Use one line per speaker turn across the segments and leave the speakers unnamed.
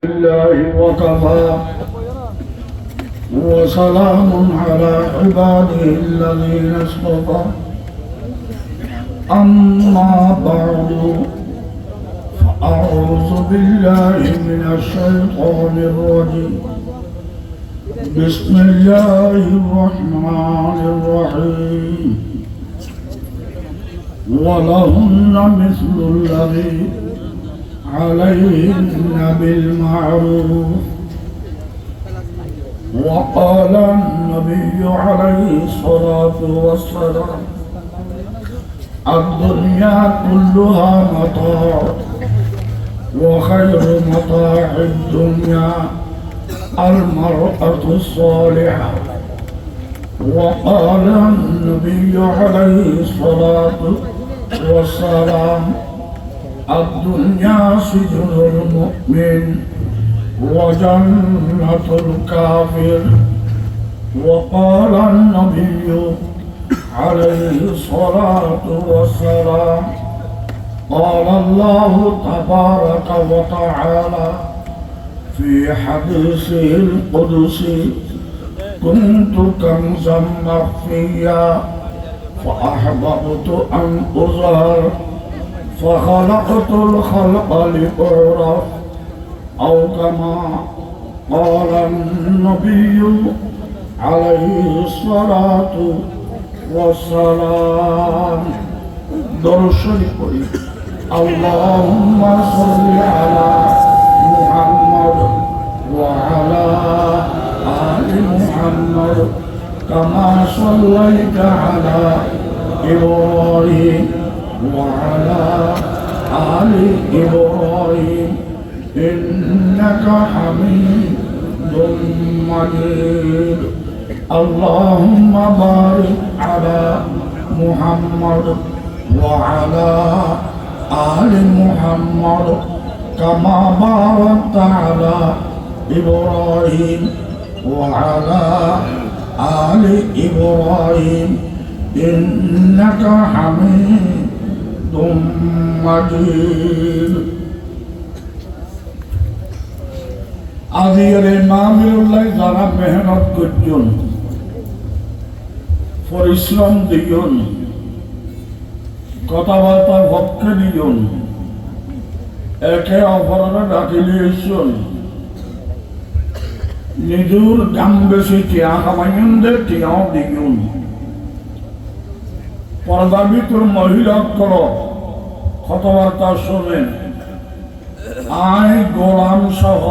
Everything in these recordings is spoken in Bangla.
الله وكفى وسلام على عباده الذين اصطفى أما بعد فأعوذ بالله من الشيطان الرجيم بسم الله الرحمن الرحيم ولهن مثل الذي عليهن بالمعروف وقال النبي عليه الصلاة والسلام الدنيا كلها متاع وخير متاع الدنيا المرأة الصالحة وقال النبي عليه الصلاة والسلام الدنيا سجن المؤمن وجنة الكافر وقال النبي عليه الصلاة والسلام قال الله تبارك وتعالى في حديثه القدسي كنت كنزا مخفيا فأحببت أن أظهر فخلقت الخلق لأعرف أو كما قال النبي عليه الصلاة والسلام درشني اللهم صل على محمد وعلى آل محمد كما صليت على إبراهيم وعلى آل إبراهيم إنك حميد مجيد اللهم بارك على محمد وعلى آل محمد كما باركت على إبراهيم وعلى آل إبراهيم إنك حميد مجيد আজির মাহফিলুল্লাহ যারা মেহনত করছেন পরিশ্রম দিয়ন কথাবার্তার পক্ষে দিয়ন একে অপরের ডাকিলিয়েছেন নিজের দাম বেশি টিয়া কামাইনদের টিয়াও দিয়ন পর্দা ভিতর মহিলা কর কথাবার্তা শোনেন আয় গোলাম সহ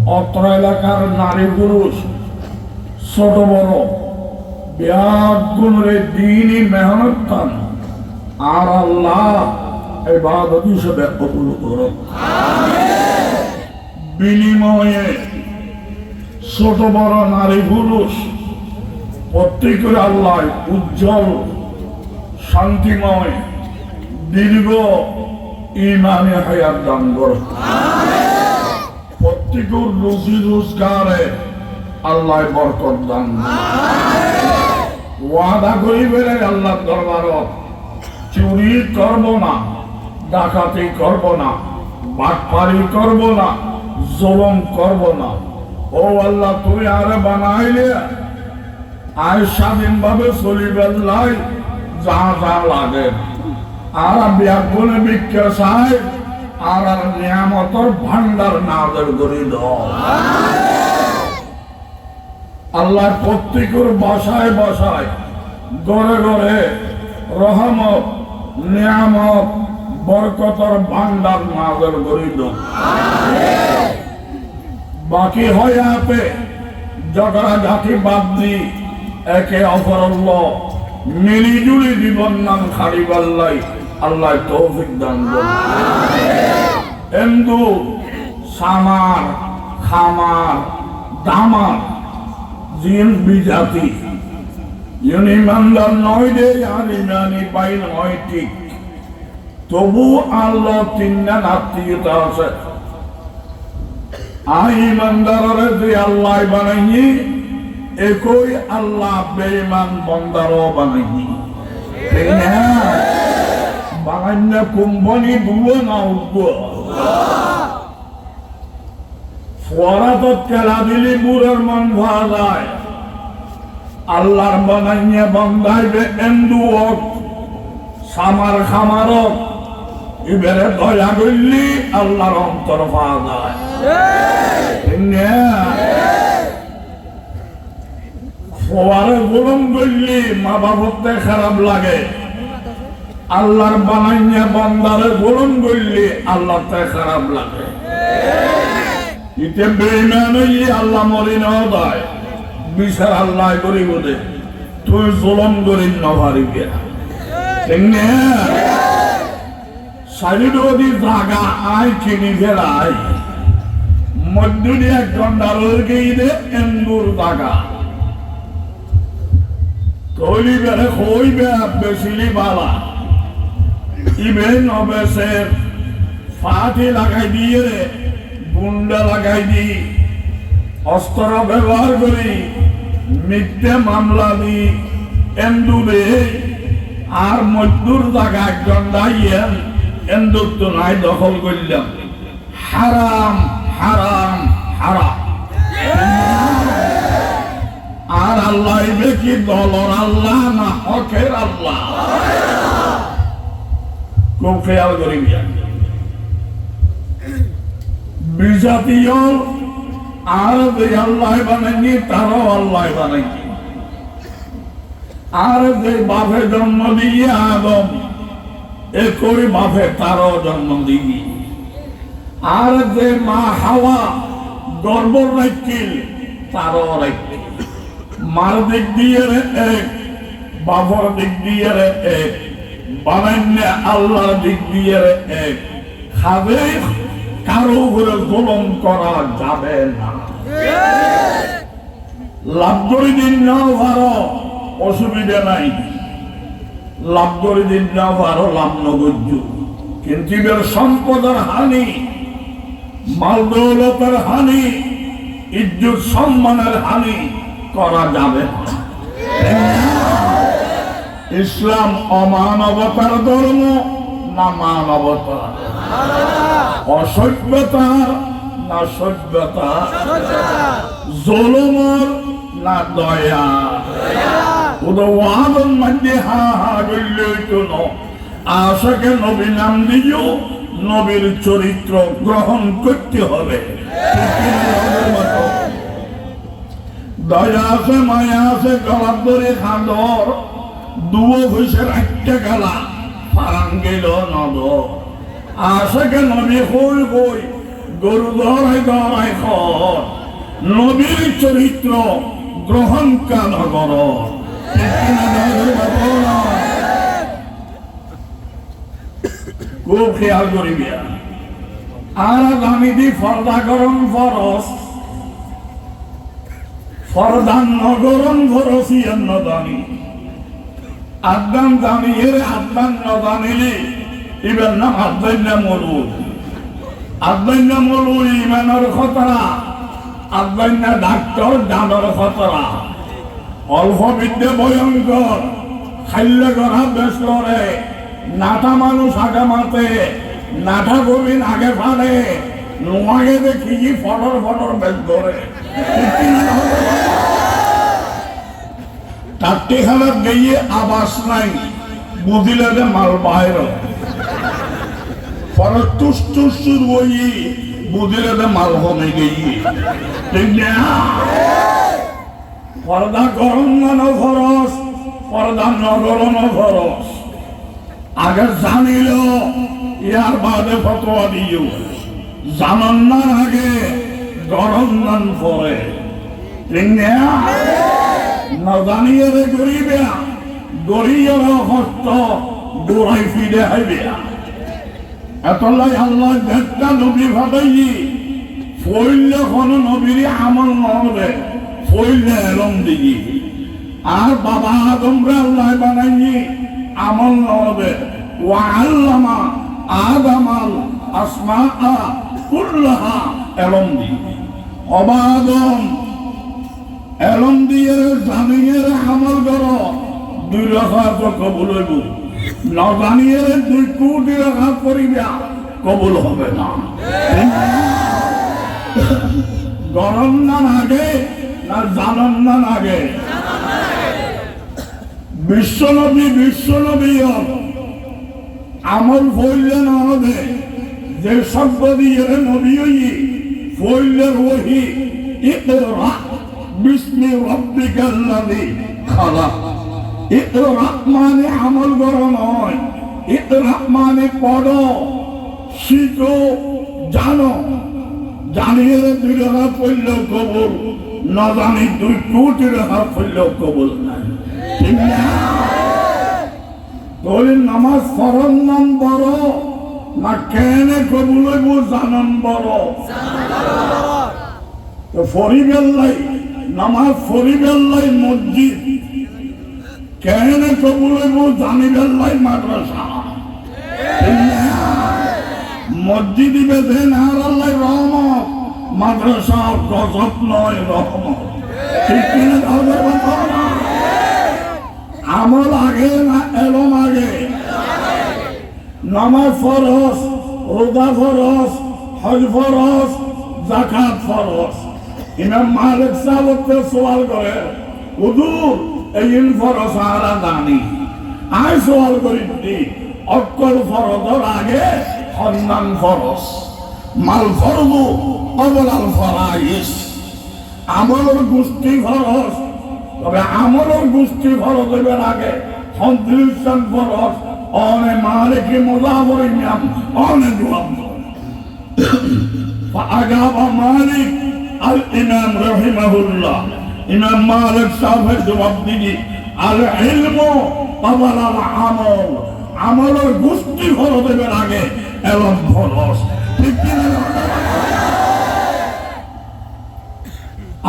অত্র এলাকার নারী পুরুষ ছোট বড় ব্যাগুণের দিনই মেহনত কান আর আল্লাহ ইবাদত হিসেবে কবুল করুন বিনিময়ে ছোট বড় নারী পুরুষ প্রত্যেকের আল্লাহ উজ্জ্বল শান্তিময় দীর্ঘ ইমানে হায়াত দান করুন প্রত্যেকের রুজি রোজগারে আল্লাহ বরকত দান ওয়াদা করিবেন আল্লাহ দরবারত চুরি করব না ডাকাতি করব না বাটপারি করব না জুলুম করব না ও আল্লাহ তুমি আরে বানাইলে আর স্বাধীনভাবে চলিবেন লাই যা যা লাগে আর ব্যাগুনে বিক্ষে চাই আর নিয়ামতর ভান্ডার নাদের করে দাও আল্লাহ প্রত্যেকের বাসায় বাসায় ঘরে ঘরে রহমত নিয়ামত বরকতর ভান্ডার নাদের করে দাও বাকি হয়ে আপে ঝগড়াঝাটি বাদ দি একে অপরল্য মিলিজুলি জীবন নাম খারিবাল্লাই আল্লাহ তৌফিক দান করুন হিন্দু সামার খামার দামার জিন বিজাতি ইমানদার নয় রে আর ইমানি পাই নয় ঠিক তবু আল্লাহ তিনজন আত্মীয়তা আছে ইমানদারের যে আল্লাহ বানাইনি একই আল্লাহ বেঈমান বান্দারও বানাইনি ঠিক না বাগান্না কোম্পানি দুয়া না উদ্যোগ ফরাতত খেলা দিলি বুড়ের মন ভাড়া যায় আল্লাহর বানাইয়ে বন্ধাইবে এন্দু হোক সামার খামার হোক এবারে দয়া করলি আল্লাহর অন্তর পাওয়া যায় ফোয়ারে গোলম করলি মা বাবতে খারাপ লাগে আল্লাহর বানাইয়া বন্দারে গোলম করলি আল্লাহতে খারাপ লাগে ইতে বেঈমান হইয়ে আল্লাহ মরি না দেয় বিচার আল্লাহ করিব দে তুই জুলুম করি না পারিবি ঠিক না সাইডি জায়গা আই কিনি ফেলাই মধ্যে এক ঘন্টা রয়ে দে এন্দুর জায়গা তৈরি বেড়ে হইবে বেশিলি বালা ইবে নবেশের ফাটি লাগাই দিয়ে গুন্ডা লাগাই দি অস্ত্র ব্যবহার করি মিথ্যে মামলা দি এন্দু দে আর মজদুর জায়গা একজন দাইয়েন এন্দুর তো নাই দখল করলাম হারাম হারাম হারাম আর আল্লাহ কি দলর আল্লাহ না হকের আল্লাহ খুব খেয়াল করি বিজাতীয় আর যে আল্লাহ বানাইনি তারও আল্লাহ বানাইনি আর যে বাপে জন্ম দিয়ে আদম একই বাপে তারও জন্ম দিবি আর যে মা হাওয়া গর্ব রাখিল তারও রাখিল মার দিক দিয়ে এক বাপর দিক দিয়ে এক বানাইনে আল্লাহর দিক দিয়ে এক খাবে কারো উপরে জুলুম করা যাবে না লাভ করে দিন নাও ভালো অসুবিধা নাই লাভ করে দিন নাও ভালো লাভ নগর্য কিন্তু এর সম্পদের হানি মাল দৌলতের হানি ইজ্জত সম্মানের হানি করা যাবে না ইসলাম অমানবতার ধর্ম না মানবতার অসভ্যতার না সভ্যতা জুলুমের না দয়া উদওয়াদন মধ্যে হা হা গল্লই তো ন আশাকে নবী নাম দিও নবীর চরিত্র গ্রহণ করতে হবে দয়া আছে মায়া আছে গলার ধরে খাঁদর দুও ঘুষের একটা গালা ফারান গেল নদর আশাকে নবী হই হই গরু দরাই দরাই খর নবীর চরিত্র গ্রহণ কান কর খুব খেয়াল করিবি আর আমি দি ফর্দাকরণ ফরস ফরদান নগরণ ফরসি দানি আদান দানি এর আদান নদানিলি এবার নাম আদাইনা মরুদ আদাইনা মরুদ ইমানের খতরা আদাইনা ডাক্তার জানার খতরা অল্প বিদ্যে ভয়ঙ্কর খাল্য করা বেশ করে নাটা মানুষ আগে মাতে নাটা গভীর আগে ফাড়ে নোয়াগে দেখি ফটর ফটর বেশ করে টাট্টি খালার গিয়ে আবাস নাই বুঝিলে যে মাল বাইর পরে টুস টুসুর বই বুঝিলে যে মাল কমে গিয়ে ঠিক না পর্দা গরম না খরচ পর্দা নগরম খরচ আগে জানিল ইয়ার বাদে ফতোয়া দিও জানান না আগে গরম নান পরে ঠিক না না জানিয়ে রে গরিবে গরিয়ের হস্ত গোড়াই ফিরে হাইবে এতলাই আল্লাহ একটা নবী ভাবাই ফইলে কোন নবীর আমল নহবে ফইলে এলম দিই আর বাবা আদমরে আল্লাহ বানাইনি আমল নহবে ওয়া আল্লামা আদামাল আসমাআ কুল্লাহা এলম দি অবাদম এলম দিয়ে জানিয়ে আমল করো 2 রাকাত কবুল হইব না জানিয়ে 2 কোটি রাকাত করিবা কবুল হবে না গরম না লাগে না জানান না লাগে? বিশ্বনবী আমল ফইলে না হবে যে শব্দ দিয়ে নবী ফইলের ওহি ইকরা বিস্মি রাব্বিকাল্লাযী খালাক। ইকরা মানে আমল করা নয়, ইকরা মানে পড়ো, শিখো, জানো। জানিয়ে 2 টাকা পড়লেও কবুল, না জানি 2 কোটি টাকা পড়লেও কবুল নাই। ঠিক না? তোর নামাজ পড়ার নাম বড় না কেন কবুল হইব জানান বড়? তো ফরিবেল্লাই নামাজ ফরিবেল্লাই মসজিদ কেন কবুল হইব জানিবেল্লাই মাদ্রাসা। মসজিদ বেঁধেন আর আল্লাহ রহমত, মাদ্রাসা গজব নয় রহমত। ঠিক কিনা? আমল আগে না এলম আগে? নামাজ ফরজ, রোজা ফরজ, হজ ফরজ, যাকাত ফরজ। ইমাম মালিক সাহেব সওয়াল করে, হুজুর এই ফরজ আরা জানি, আই সওয়াল করি অক্কল ফরজের আগে সন্ধান ফরজ, মাল ফরজ অবলাল ফরাইস। আমলের গোষ্ঠী ফরজ, তবে আমলের গোষ্ঠী ফরজ হইবার আগে সন্তুলিশন ফরজ। অনে মালিকি মুজাফর ইমাম অনে জবাব আগাবা মালিক আল ইমাম রহিমাহুল্লাহ। ইমাম মালিক সাহেবের জবাব দিবি আল ইলমু ক্বাবলা আল আমল। আমলের গোষ্ঠী ফরজ হইবার আগে এবং ফরজ। ঠিক কিনা?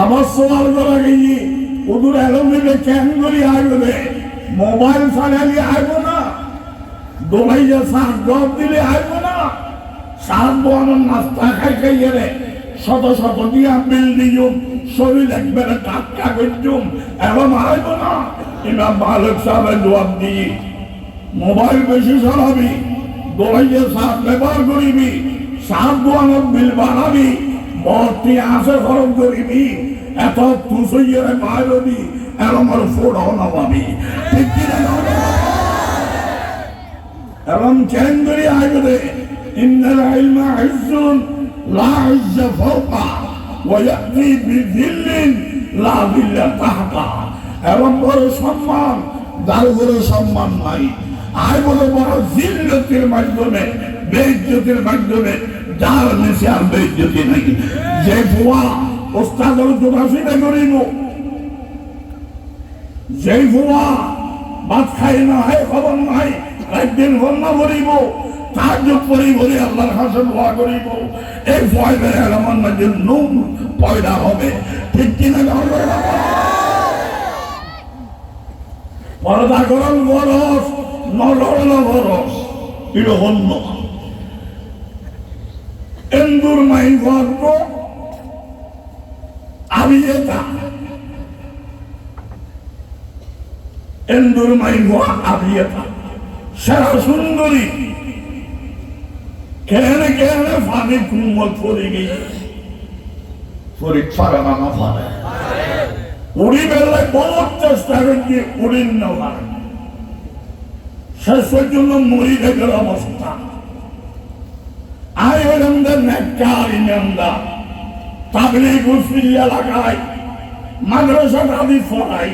আবার সওয়াল করা গিয়ে হুজুর এলমিলে কেন করি আইবে? মোবাইল ছাড়ালি আইব না, দোলাইয়া সার জব দিলে আইব না। সার দোয়ানোর নাস্তা খাই রে শত শত দিয়া বিল দিয়ুম, শরীর একবারে টাটকা করছুম, এরম আইব না। ইমাম মালিক সাহেবের জবাব দিয়ে মোবাইল বেশি চালাবি, দোলাইয়া সার ব্যবহার করিবি, সার দোয়ানোর বিল বাড়াবি, বর্তি আসে খরচ করিবি, এত তুষইয়ে বাইরবি, এরম আর ফোড়াও না পাবি। ঠিক কিনা? এরম কেন করি আইবে? ইন্নাল ইলমা ইজ্জুন লা ইজ্জা ফাওকা ওয়া ইয়াতি বিযিল্লিন লা যিল্লা তাহতা। এরম বড় সম্মান যার বড় সম্মান নাই, আই বড় বড় জিল্লতের মাধ্যমে, বেইজ্জতির মাধ্যমে, যার নিচে আর বেইজ্জতি নাই। যে বুয়া ওস্তাদের জোগাফিটা করিব, যে বুয়া ভাত খাই না হয় খবর নাই, একদিন বন্যা করিব, তাহাজ্জুদ পড়ি বলে আল্লাহর কাছে দোয়া করিব, এই ফয়দা আমার মাঝে নূর পয়দা হবে। ঠিক কিনা? পর্দা করল বরস, নলল বরস, এটা অন্য। এন্দুর মাই গর্ব আবিয়েতা, এন্দুর মাই আবিয়েতা সেরা সুন্দরী। কেন কেন ফানি কুমল পড়ে গিয়ে পরীক্ষা না পারে, উড়ি বেলায় বহুত চেষ্টা করছি, উড়িন না পারে, শেষ পর্যন্ত মরি গেছিল অবস্থা। আই ওরমদের নেককার ইমানদার তাবলীগ উসিলা লাগাই, মাদ্রাসা দাবি ফরাই,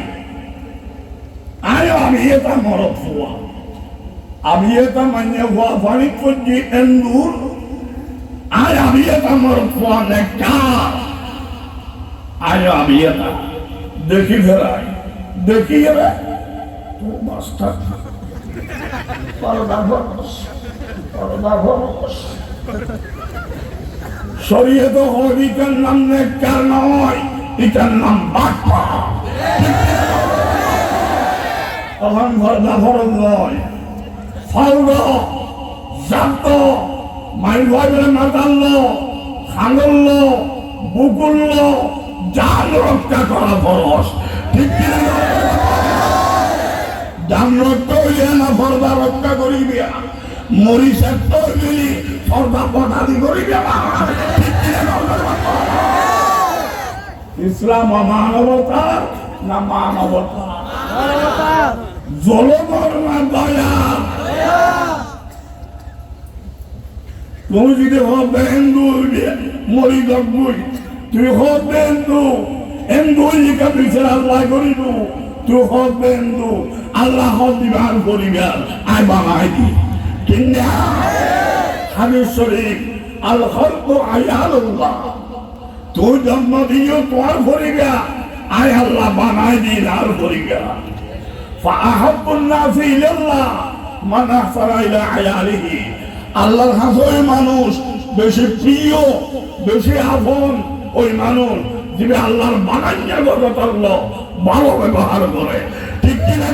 আয় আমি এটা মরদ হওয়া, আমি এটা মানে হওয়া ফাড়ি করছি এন্দুর, আয় আমি এটা মরদ হওয়া নেককার, আয় আমি এটা দেখি ফেরাই, দেখি রে তোর মাস্টার পরদা ফরস, পরদা ফরস। শরীয়ত হরিকার নাম নেককার নয়, এটার নাম বাটপা। তখন পরদা ফরস নয়, ফাউল জাত মাই ভাইয়ের মাতাল্ল, খাঙ্গল, বুকুল্ল, জান রক্ষা করা ফরস। ঠিক কিনা? জান রক্ষা হইলে না পর্দা রক্ষা করিবি, মরিচের তৈরি পর্দা পটাদি করিবি। ঠিক কিনা? ইসলাম মানবতা না মানবতা? জলমর না দয়া? তুমি যদি হবে হিন্দু মরি দগুই, তুই হবে হিন্দু হিন্দু লিখা বিচার আল্লাহ করিব, তুই হবে হিন্দু আল্লাহ দিবার করিবার আয় বানাই দি। কিন্তু হাদিস শরীফ আল খালকু আয়ালুল্লাহ, তুই জন্ম দিও তোমার করিবা আয় আল্লাহ বানাই দিন আর করিবা। ফাআহাব্বুন নাসি ইলাল্লাহ মান আহসানা ইলা আয়ালিহি, আল্লাহর কাছে ওই মানুষ বেশি প্রিয় বেশি আপন ওই মানুষ যিনি আল্লাহর বানাইয়া গত ভালো ব্যবহার করে। ঠিক কিনা?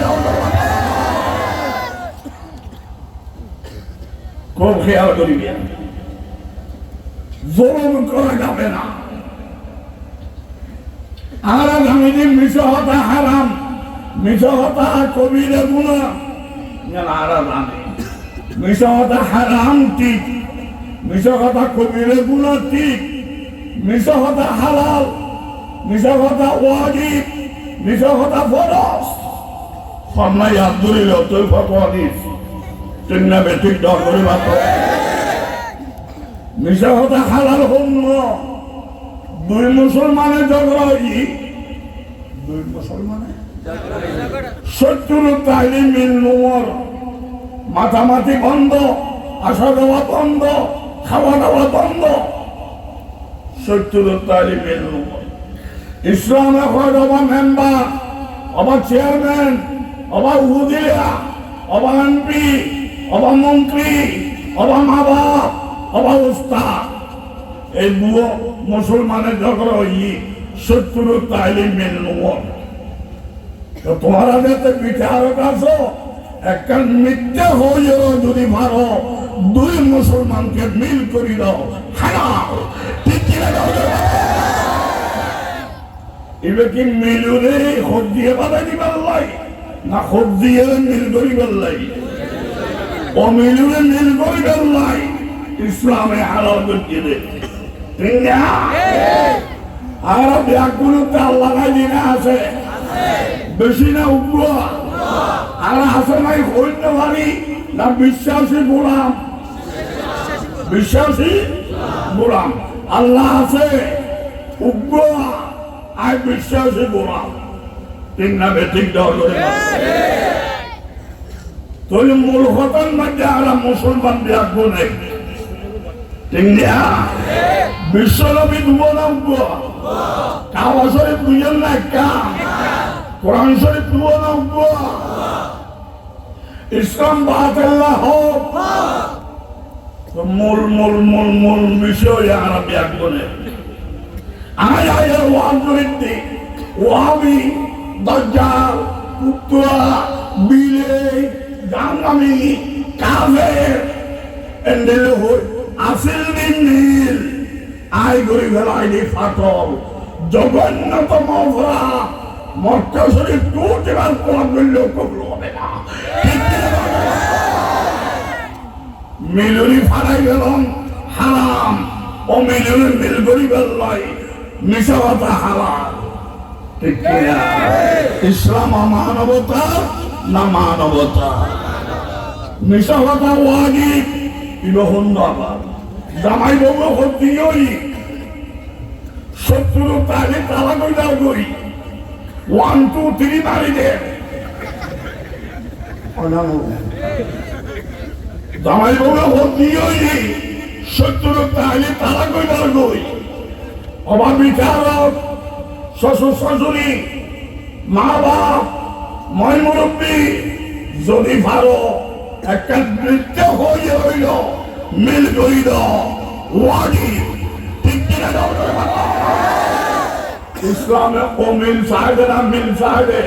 খুব খেয়াল করিবেন, জুলুম করা যাবে না। আর আমি যে মিশা হতা হারাম, মিশা হতা কবিরে গুনাহ, আর জানি মিশা কথা হারাম ঠিক, মিশা কথা কবিরে গুনাহ ঠিক, মিশা কথা হালাল, মিশা কথা ওয়াজিব, মিশা কথা ফরজ। সামনে আব্দুল তুই ফতোয়া দিস, তুই না বেঠিক ডর করে বাত। মিশা কথা হালাল হন্য, দুই মুসলমানের ঝগড়া হই, দুই মুসলমানের শত্রুর তাইলে মিল নোমর, মাথামাতি বন্ধ, আসা যাওয়া বন্ধ, খাওয়া দাওয়া বন্ধ, শত্রুর তাইলে মিল নোমর। ইসলাম এখন অবা মেম্বার, অবা চেয়ারম্যান, অবা উপজেলা, অবা এমপি, অবা মন্ত্রী, অবা মা বাপ, অবা উস্তাদ, এই বুয়ো মুসলমানের ঝগড়া হই শত্রুর তাইলে মিল নোমর। তোমারা যাতে বিচারক আছো, একটা মিথ্যা হয়েও যদি মারো, দুই মুসলমানকে মিল করি দাও হারাম। ঠিক কিনা? এবার কি মিলুরে খোঁজ দিয়ে বাধা দিবার লাই না খোঁজ দিয়ে মিল করিবার লাই? অমিলুরে মিল করিবার লাই ইসলামে হালাল করতে দে। ঠিক না? আর ব্যাগগুলোতে আল্লাহ দিনে আছে বেশি না উপর, আর আছে নাই হইতে পারি না বিশ্বাসী গোলাম, বিশ্বাসী গোলাম। আল্লাহ আছে উগ্র আর বিশ্বাসী গোলাম। ঠিক না? বেঠিক দেওয়া করে তাহলে মূল হতার মধ্যে আমরা মুসলমান ব্যাগবো নেই। ঠিক না? বিশ্বনবী দুব না উগ্র, কাবা শরীফ দুজন না একটা, কোরআন শরীফ দুব না উগ্র, ইসলাম বাতিল্লাহ হোক। মূল মূল মূল মূল বিষয় আমরা ব্যাগবো নেই। আয় আয়ের ওয়াহাবি, ওয়াহাবি, দাজ্জাল, কুত্তা, বিলে, জাহান্নামী, কাফের, এন্ডেল হই আসিল নীল আয় গরি ভেলাই দি ফাটল জঘন্যতম অপরাধ। মক্কা শরীফ টুটিবার কোন মূল্য কবুল হবে না। মিলুরি ফাড়াই গেলাম হারাম, ও মিলুরি মিল গরিবের লাই মিশা কথা হালাল। ঠিক কিনা? ইসলাম মানবতা না মানবতা? মিশা কথা ওয়াজিব, বিবাহন আবার জামাই বাবু হত্যি শত্রু তাহলে তালা কইলার করি 1 2 3 মারি দে। জামাই বাবু হত্যি শত্রু তাহলে তালা কইলার করি। অভাব বিচারক, শ্বশুর শাশুড়ি, মা বাপ, ময় মুরব্বী যদি ভালো একটা নৃত্য হয়ে রইল মিল করি ওয়াজিব। ঠিক কিনা? ইসলামে ও মিল চাইবে না মিল চাইবে?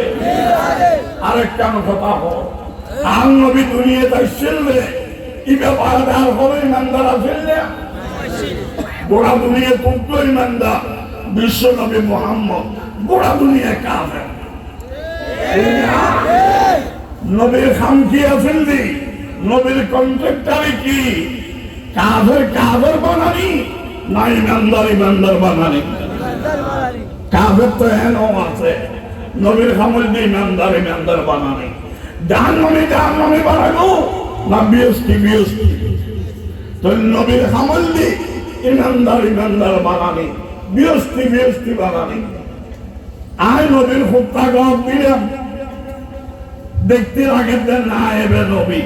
আরেকটা কথা হোক, আর নবী দুনিয়া তাই ছিলবে কি ব্যাপার আর হবে ইমানদার ছিললে গোড়া দুনিয়া তুমতো ইমানদার বিশ্ব নবী মোহাম্মদ, গোড়া দুনিয়া কাফের। নবীর খাম কি আছেন দি? নবীর কন্ট্রাক্টারে কি কাফের কাফের বানানি না ইমানদার ইমানদার বানানি? কাফের তো হেনও আছে নবীর আমল দিয়ে ইমানদার বানানি জাহান্নামী বানানো না বিএসটি তো নবীর আমল দিয়ে ইমানদার বানানি বিএসটি বানানি আয় নবীর হুত্তা গাছ দিলাম দেখতে লাগে না এবে নবী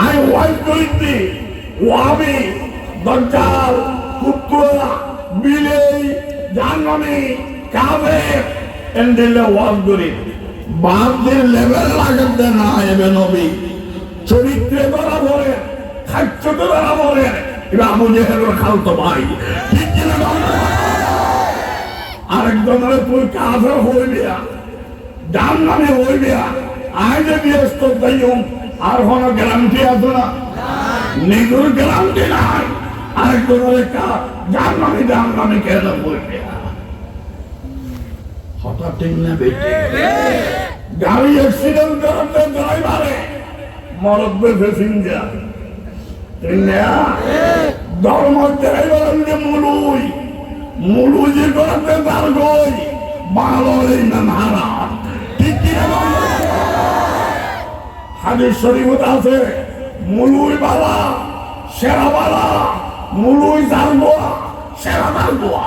আয় ওয়াইজ করিতে ওয়াবি দজ্জাল কুত্তা বিলেই জাহান্নামী কাফের এন্ডেলে ওয়াজ করি বাপদের লেভেল লাগে না এবে নবী চরিত্রে ধরা পড়ে খাচ্ছতে ধরা পড়ে এবার আবু জেহেলের খালতো ভাই ঠিক কিনা আরেকজনের তুই কাফের হইবি জাহান্নামী হইবি আয় যে ব্যস্ত তাইম আর কোনো গ্যারান্টি আছে না নিজের গ্যারান্টি নাই আরেকজনের জাহান্নামী কেন হইবি হঠাৎ ঠিক না বেটে গাড়ি অ্যাক্সিডেন্ট করতে ড্রাইভারে মরদ প্যাসেঞ্জার ঠিক না ধর্ম ড্রাইভার মুলুই যে করতে তার গই ভালো ইমান হারাম ঠিক কি হাদিস শরীফত আছে মুলুই বালা সেরা বালা মুলুই জানবোয়া সেরা জানবোয়া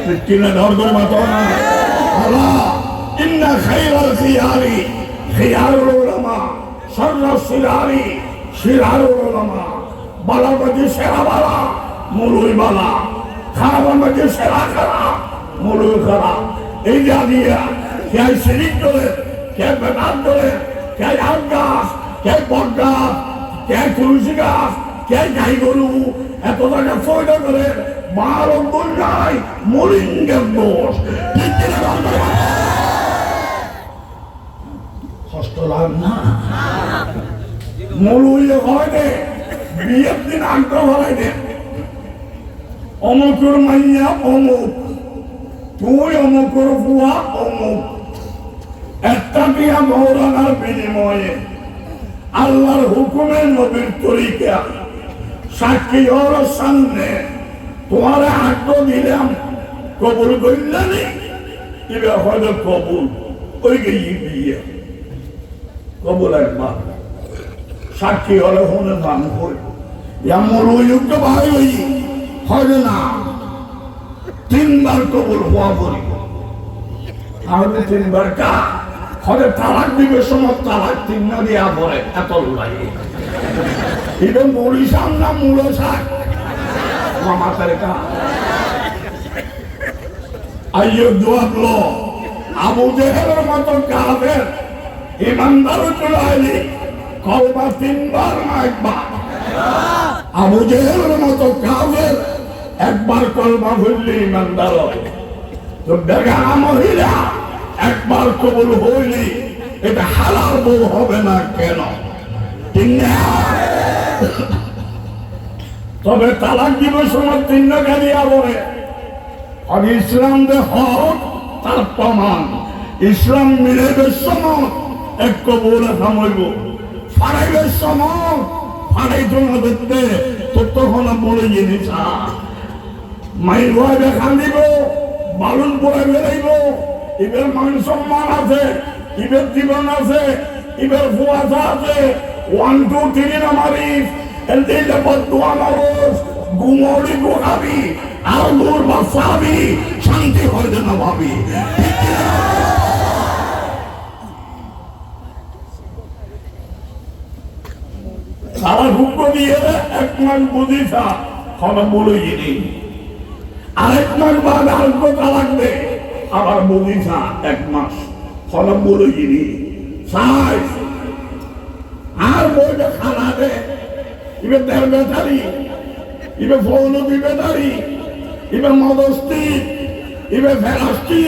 ঠিক কিনা ধর করে মাতো না আল্লাহ ইন্না খায়রাল খিয়ারুল উলামা শাররুস শিরারুল উলামা বালা বাজি সেরা বালা মুলুই বালা খারাপ বাজি সেরা খারাপ মুলুই খারাপ এই যা দিয়া কে শিরিক করে কে বেদাত করে কে আম গাছ কে বট গাছ কে তুলসী গাছ কে গাই গরু এত টাকা ফয়দা করে বারো নাই মরিঙ্গের দোষ কষ্ট লাগ না মলুইয়ে হয় দে বিয়ের দিন আগ্রহ হলাই দে অমুকের মাইয়া অমুক তুই অমুকের বুয়া অমুক একটা দিয়া মৌলানার বিনিময়ে আল্লাহর হুকুমের নবীর তরিকা সাক্ষী ওর সামনে তোমার আগ্রহ দিলাম কবুল করলেনি এবার হয়তো কবুল ওই গিয়ে বিয়ে কবুল একবার সাক্ষী হলে হনে দান করি এমন ওইযুক্ত ভাই ওই হয় না তিনবার কবুল হওয়া করি তাহলে তিনবার কা হলে তালাক দিবে সময় তালাক তিন না দিয়া পরে এত লাগে এটা মরিসাম না মূল শাক মামার কা আইয়ো দোয়াবলো আবু জেহেলের মতো কাফের ইমানদারও চলে আইলি কলমা তিনবার না একবার আবু জেহেলের মতো কাফের একবার কলমা হইলে ইমানদার হয় তো বেগানা মহিলা একবার কবুল হইলি এটা হালাল বউ হবে না কেন ঠিক না তবে তালাক দিবস সময় তিন গালি আবরে আর ইসলাম দে হক তার প্রমাণ ইসলাম মিলেবে সময় এক কবুলে থামইব ফারাইবের সময় ফারাই জন্য দেখতে তোর তখন বলে জিনিস মাইর ভয় দেখা দিব বালুন পরে বেরাইব এবার মান সম্মান আছে এবার জীবন আছে এবার ফুয়াশা আছে 1 2 3 নামারিস এলদিলে বদুয়া নরস গুমড়ি গোড়াবি আর দূর বাসাবি শান্তি হইতে না ভাবি সারা হুক্ম দিয়ে এক মাস বুঝিছা খবর বলে গিয়ে আরেক মাস বাদ আরেকটা তালাক দে আবার বুঝিছা এক মাস খবর বলে গিয়ে সাইজ আর বইটা খানা দে এবার দেড় বেতারি এবার ফৌলতি বেতারি এবার মদস্তি এবার ফেরাস্তি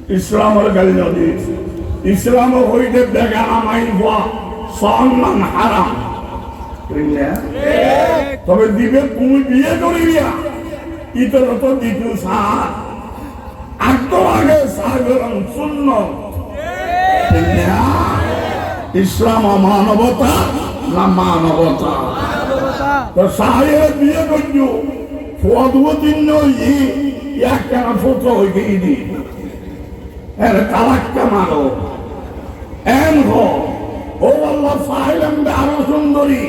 ইসলামের গালি নদী ইসলাম হইতে দেখা আমাই হওয়া সম্মান হারাম তবে দিবে তুমি বিয়ে করিয়া ইতর তো দ্বিতীয় সার আট আগে সাগরম শূন্য ইসলাম মানবতা না মানবতা তো সাহেব বিয়ে করছো পদবতীর নই একটা ফটো হইতেই দি এর তালাক্কা মারো এন হো ও আল্লাহ ফাইলাম আরো সুন্দরী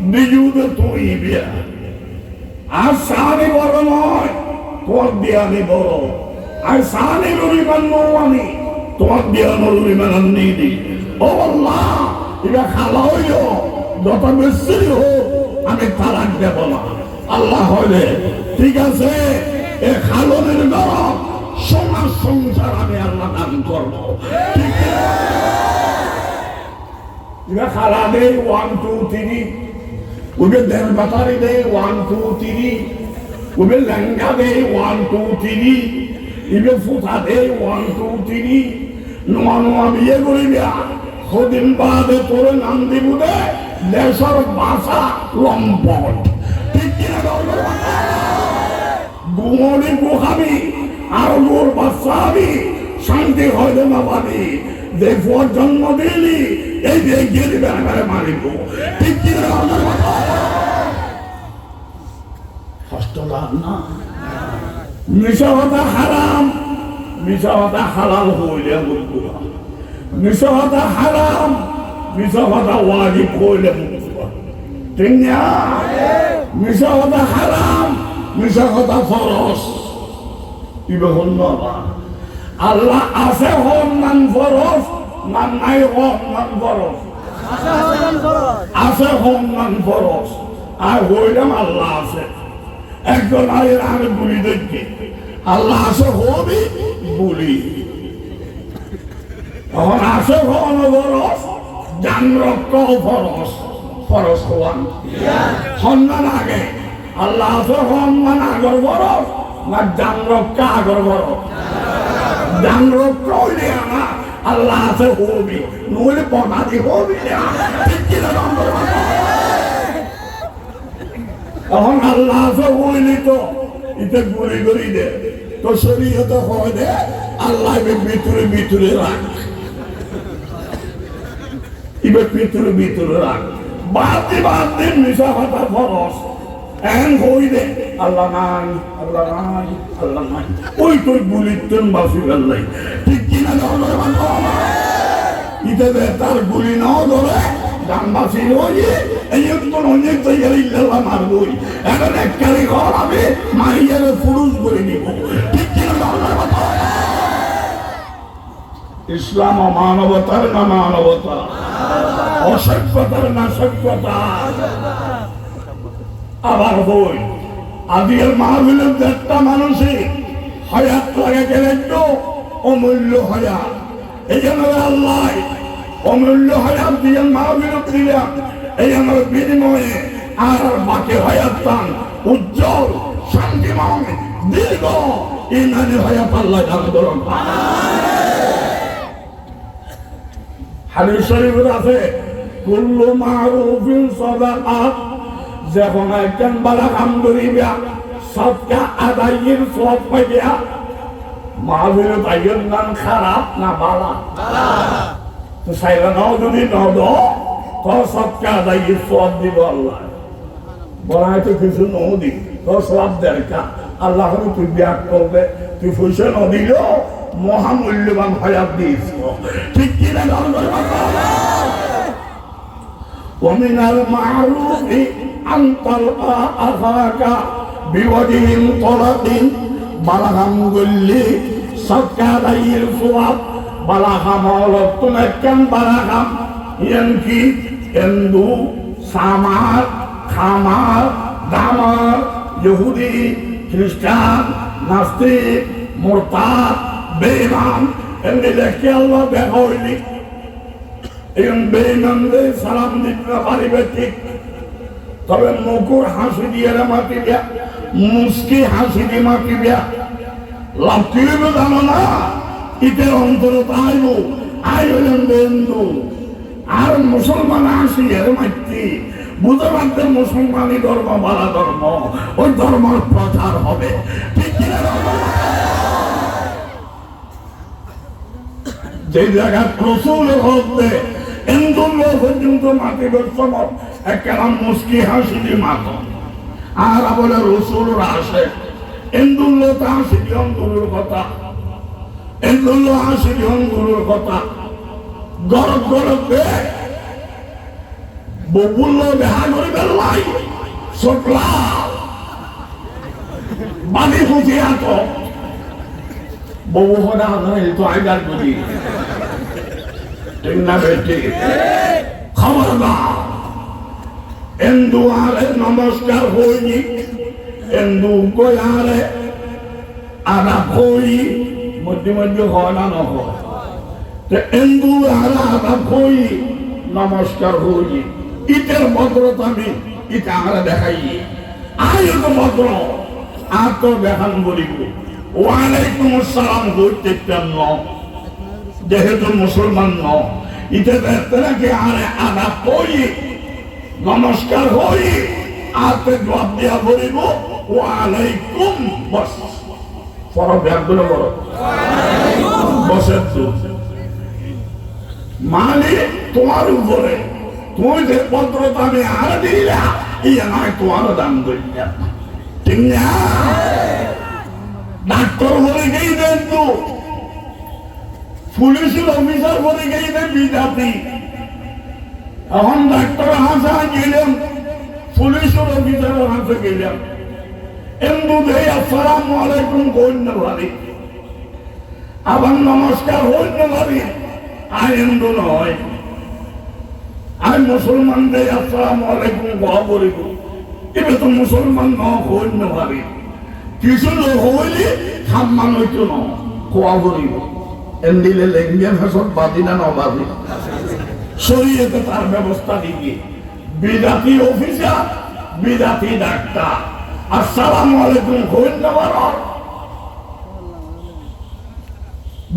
বিজুদে তুই বিয়া আর সানি বড় নয় তোমার বিয়ানি বড় আর সানি রুরিমান নৌয়ানি তোমার বিয়ানো রুরিমান নিদি ও আল্লাহ এটা খালা হইল যত বেশি হোক আমি তালাক দেব না আল্লাহ হইলে ঠিক আছে এ খালনের গরম সমাজ সংসার আমি আল্লাহ দান করবো ঠিক এটা খালা দে 1 2 3 উবে দেন বাতারি দে 1 2 3 উবে লঙ্গা দে 1 2 3 ইবে ফুটা দে 1 2 3 নোয়া নোয়া বিয়ে করিবা কদিন বাদে তোর নাম দিব দে দেশের ভাষা লম্পট ঠিক কিনা গুমরি গুহাবি আর গোর বাচ্চা হবি শান্তি হইলে না পাবি যে ফোর জন্ম দিলি এই যে গেলি বেড়াবে মারিব ঠিক কিনা কষ্ট লাভ না মিশা কথা হারাম মিশা কথা হালাল হইলে মুক্তি মিশা কথা হারাম মিশা কথা ওয়াজিব হইলে মুক্তি ঠিক না মিশা কথা হারাম মিশা কথা ফরজ ইবে হল না আল্লাহ আছে হন মান ফরজ মান নাই হন মান ফরজ আছে হন মান ফরজ আর হইলাম আল্লাহ আছে একজন আয়ের আমি বলি দেখি আল্লাহ আছে হবি বলি তখন আছে হন ফরজ জান রক্ত ফরজ ফরজ হওয়ান সন্ধান আগে আল্লাহ আছে হন মান আগর ফরজ না জান রক্ত আগর ফরজ জান রক্ত হইলে না আল্লাহ আছে হবি নইলে পটাদি হবি না ঠিক কিনা তখন আল্লাহ আছে হইলি তো ইতে গুলি করি দে তো শরীয়ত হয় দে আল্লাহ ভিতরে ভিতরে রাখ ইবে ভিতরে ভিতরে রাখ বাতি বাতি মিশা কথা ফরস এন হই দে আল্লাহ নাই আল্লাহ নাই আল্লাহ নাই ওই তুই গুলিতেন বাসি আল্লাহ ঠিক কিনা ইতে দে তার গুলি নাও ধরে জানবাসী হয়ে এই একজন অনেক জায়গায় ইল্লাল্লাহ মারবই এখন এক কালি ঘর আমি মারিয়ারে পুরুষ করে নিব ঠিক কিনা ইসলাম মানবতার না মানবতা অসভ্যতার না সভ্যতা আবার হই আদিয়ার মাহবিলের একটা মানুষই হায়াত লাগে গেলে একটু অমূল্য হায়াত এই জন্য আল্লাহ অমূল্য হায়াত দিয়ে মাহবিল দিলাম এই আমার বিনিময়ে আর বাকি হায়াত দান উজ্জ্বল শান্তিময় দীর্ঘ ইমানি হায়াত আল্লাহ দান করুন হাদিস শরীফে আছে কুল্লু মারুফিন সাদাকা যখন একজন বালা কাম করিবা সদকা আদায়ের সওয়াব পাইয়া মাহবিল তাইয়ের নাম খারাপ না বালা তো সাইরা নাও যদি নাও দো তো সদকা আদায়ের সওয়াব দিব আল্লাহ বড়াই তো কিছু নাও দি তো সওয়াব দরকার আল্লাহ তুই ব্যাগ করবে তুই পয়সা না দিলেও মহামূল্যবান হায়াত দিস ঠিক কিনা ومن المعروف أن تلقى أخاك بوجه طلق بلغم قلي صدقا دير صواب بلغم ولطنكم بلغم ينكي يندو سامار خامار دامار يهودي كريستيان ناستيك مرتاد বেঈমান এমনি দেখে আল্লাহ দেখা হইলি এখন বেঈমানদের সালাম দিতে পারিবে ঠিক তবে মুকুর হাসি দিয়ে মাতিবা মুস্কি হাসি দিয়ে মাতিবা লাভ কিভাবে জানো না ইটের অন্তরত আইব আই হইলেন বেন্দু আর মুসলমান হাসি এর মাতৃ বুঝতে পারতে মুসলমানই ধর্ম বালা ধর্ম ওই ধর্মের প্রচার হবে ঠিক কিনা যে জায়গায় রসুল হতে হিন্দু পর্যন্ত মাতিবার সময় একটা মুস্কি হাসি দিয়ে মাত আর বলে রসুলরা আসে এন্দুল্লো তা সিজন গুরুর কথা এন্দুল্লো সিজন গুরুর কথা গরব গরব ববুল্ল দেখা করিবেন লাই সটলা বাড়ি ফুটি আত বউ হনা তো আইদার বুঝি ঠিক না বেটি খবরদার এন্দু আরে নমস্কার হইনি এন্দু গোয়ারে আরা হই মধ্যে মধ্যে হয় না নয় এন্দু আরা আরা হই নমস্কার হই ইটের ভদ্রতা আমি ইটা আমরা দেখাই আয় তো ভদ্র আর তো দেখান বলিব ওয়ালাইকুম আসসালাম হইতে কেন যেহেতু মুসলমান ন ইতে দেখতে নাকি আরে আদা হই নমস্কার হই আতে জবাব দেওয়া বলিব ওয়ালাইকুম বস ফরক ব্যাগগুলো বলো বসে মানে তোমার উপরে তুমি যে পত্রতা আমি আর দিলা ইয়ে নয় তোমারও দাম করিয়া ঠিক না ডাক্তার বলে গেই দেন তো পুলিশের অফিসার বলে গেই দেন বিজাতি এখন ডাক্তার হাসা গেলাম পুলিশের অফিসারের হাসে গেলাম এমনি দেয় আসসালামু আলাইকুম কইন্য ভারি আবার নমস্কার হইন্য ভারি আর এমনি নয় আর মুসলমান দেয় আসসালামু আলাইকুম গা বলিব এবার তো মুসলমান ন হইন্য ভারি কিছু লোক হইলে সম্মান হইতো ন খোয়া বলিব এমনিলে লেঙ্গিয়া ফেসন বাদি না নবাদি শরীয়তে তার ব্যবস্থা দিকে বিজাতি অফিসার বিজাতি ডাক্তার আসসালামু আলাইকুম হইন্য ভার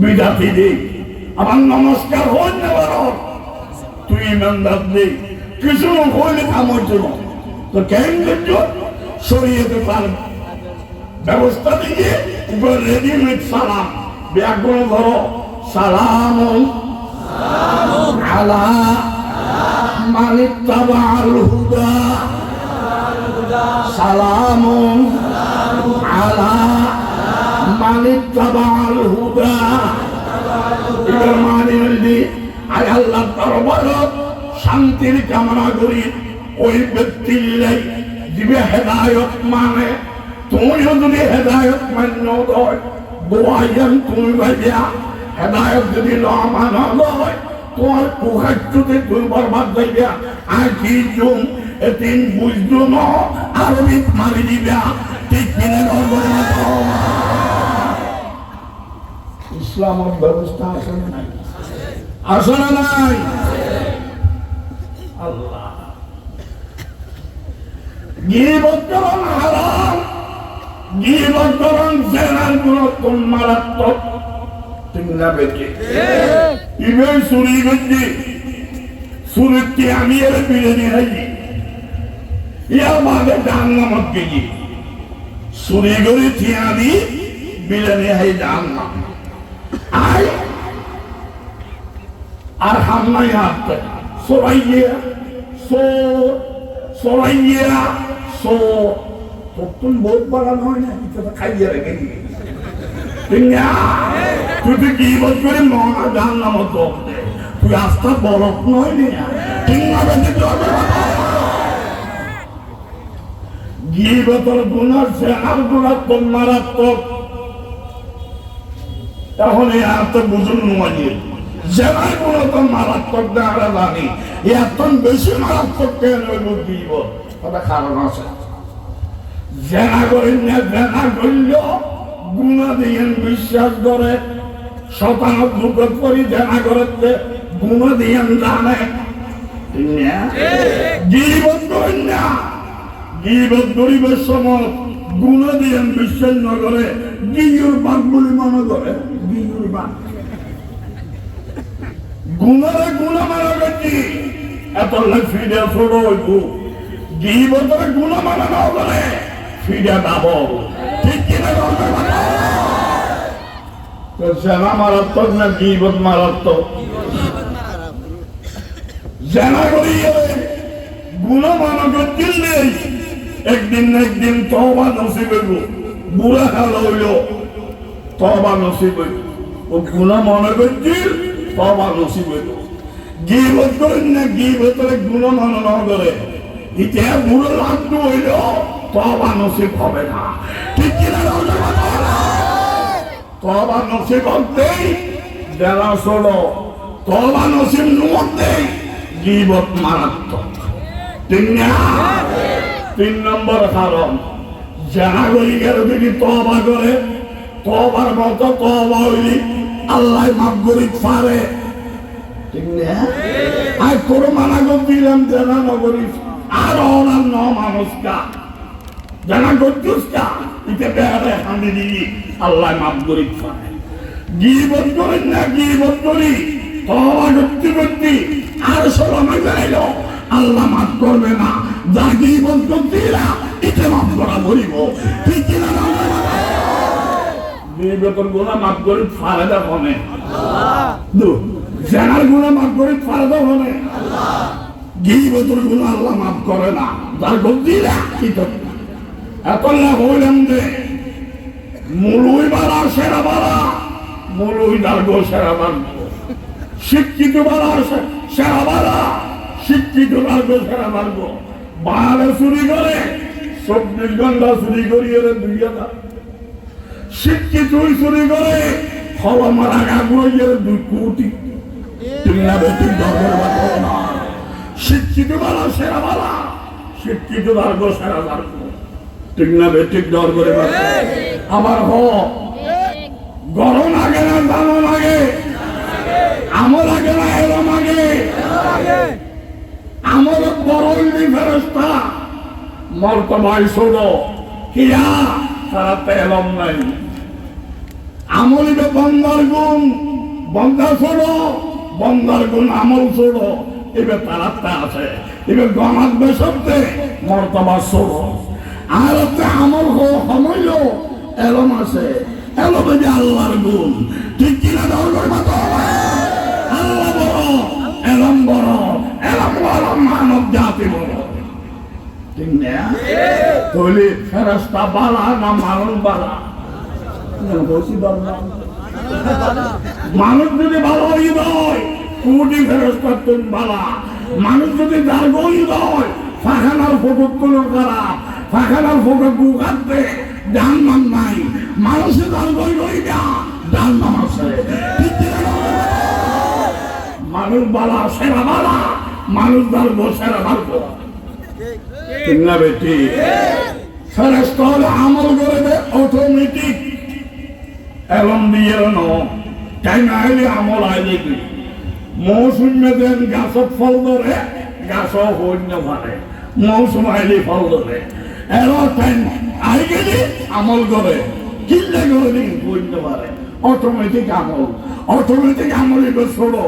বিজাতি দিক আবার নমস্কার হইন্য ভার তুই ইমানদার দিক কিছু লোক হইলে কাম হইতো না তো কেন করছো শরীয়তে তার ব্যবস্থা দিয়ে উপর রেডিমেড সালাম ব্যাকরণ ধরো সালাম আলা মান ইত্তাবাআল হুদা সালাম আলা মান ইত্তাবাআল হুদা এর মানে হইলি আয় আল্লাহ দরবারে শান্তির কামনা করি ওই ব্যক্তির দিবে হেদায়েত মানে তুমিও যদি হেদায়ত মান্য হয় দোয়াইয়ান তুমি ভাইয়া হেদায়ত যদি না মানা হয় তোমার কুহাচ্যুতে তুমি বরবাদ যাইবা আর কি জুম এদিন বুঝলো না আরবি মারি দিবা ঠিক কিনে ইসলামের ব্যবস্থা আছে না নাই আছে না নাই আল্লাহ গীবত করন হারাম গীবত করন জেনার গুণ মারাত্মক ঠিক না বেটি ইবে চুরি করছি চুরিটি আমি এর বিরিয়ানি খাই ইয়ার বাদে জাহান্নামত গেছি চুরি করে থিয়া দি বিরিয়ানি খাই জাহান্নাম আই আর হামনাই হাত সরাইয়া সরাইয়া তুম বহুত বাগান হয় না এটা খাইয়ে রেখে দিয়ে তুই কি বল করে মহা জাহান্নামত তুই আস্থা বরফ নয় না ঠিক না গীবতের গুনাহ সেনার গুনাহ তোর মারাত্মক তাহলে আর তো বুঝুন নয় জেনার গুনাহ তো মারাত্মক না জানি এত বেশি মারাত্মক কেন হইব গীবত এটা কারণ আছে জেনা করেন না জেনা করল গুনাহ দিয়ে বিশ্বাস করে শতানত দুঃখ করি জেনা করতে গুনাহ দিয়ে জানে গীবত করেন না গীবত গরিবের সময় গুনাহ দিয়ে বিশ্বাস না করে গিয়ুর বাদ বলে মনে করে গিয়ুর বাদ গুনারে গুনাহ মানা করছি এত ফিরে ছোড় হইব গীবতের গুনাহ মানা না করে ফিরে দাব ঠিক কিনা তো জেনা মারাত্মক না গীবত মারাত্মক জেনা করিয়ে গুনাহ মানা করছিল একদিন না একদিন তওবা নসিব হইব বুড়া হাল হইল তওবা নসিব হইব ও গুনাহ মনে করছি তওবা নসিব হইব গীবত করেন না গীবতের গুনাহ মনে না করে ইতে বুড়ো লাগতো হইল তওবা নসিব হবে না ঠিক কিনা তওবা নসিব হতেই দেনা ষোলো তওবা নসিব নতেই গীবত মারাত্মক তিন নম্বর কারণ যারা গরিবের দিকে তওবা করে তওবার মতো তওবা হইলি আল্লাহ মাফ করিতে পারে ঠিক না আর তোর মানা দিলাম জানা নগরিস আর ওনার ন মানুষকা জানা করছিসকা ইতে বেড়ে হানি দিলি আল্লাহ মাফ করিতে পারে গীবত করেন না গীবত করি তওবা করতে করতে আর সলমে যাইল আল্লাহ মাফ করবে না যা গীবত করতিরা ইতে মাফ করা বলিব ঠিক কিনা গীবতের গুনাহ মাফ করি ফায়দা কোনে আল্লাহ জানার গুনাহ মাফ করি ফায়দা কোনে আল্লাহ গীবতের গুনাহ আল্লাহ মাফ করে না যার করতিরা ইতে এত না হইলাম যে মুলুই বাড়া সেরা বাড়া মুলুই দার্গো সেরা বাড়া শিক্ষিত বাড়া সেরা বাড়া শিক্ষিত দার্গো সেরা বাড়বো বাড়ে চুরি করে 24 ঘন্টা চুরি করিয়ে 2000 শিক্ষিত চুরি করে হওয়া মারা গাগুয়ে 2 কোটি তুমি না বেশি দরকার বাড়বো না শিক্ষিত বাড়া সেরা বাড়া শিক্ষিত দার্গো সেরা বাড়বো ঠিক না বেঠিক ডর করে আমার হ গরম আগে না দানো লাগে আমল আগে না এরম আগে আমল বড় ফেরস্তা মর্তবাই ছোড়ো কিয়া তারা এলম নাই আমলিবে বন্দার গুণ বন্ধা ছোড়ো বন্দার গুণ আমল ছোড়ো এবার তারা আছে এবার গমাত বেসতে মর্তবা ছোড়ো আর আমল সময় এলম আছে এলমে যে আল্লাহর গুণ ঠিক কিনা আল্লাহ বড় এলম বড় এলম বড় মানব জাতি বড় ঠিক না তাহলে ফেরেশতা বালা না মানুষ বালা মানুষ যদি ভালো হয় কোটি ফেরেশতা তুমি বালা মানুষ যদি দার্গই হয় ফাখানার ফটো তুলো খারাপ ফাখানার ফটো গুগাতে জাহান্নাম নাই মানুষের দার্গই রইবা জাহান্নাম আছে মানুষ বালা সেরা বালা মানুষ দার্গ সেরা দার্গ ঠিক না বেটি ফেরেশতা হলে আমল করবে অটোমেটিক এলম দিয়ে নো তাই না হলে আমল আইলে কি মৌসুম মেদেন গাছত ফল ধরে গাছ হইন্য পারে মৌসুম আইলে ফল ধরে এরা টাইম আই গেলে আমল করে কিল্লে করে হইন্য পারে অটোমেটিক আমল এবার ছোড়ো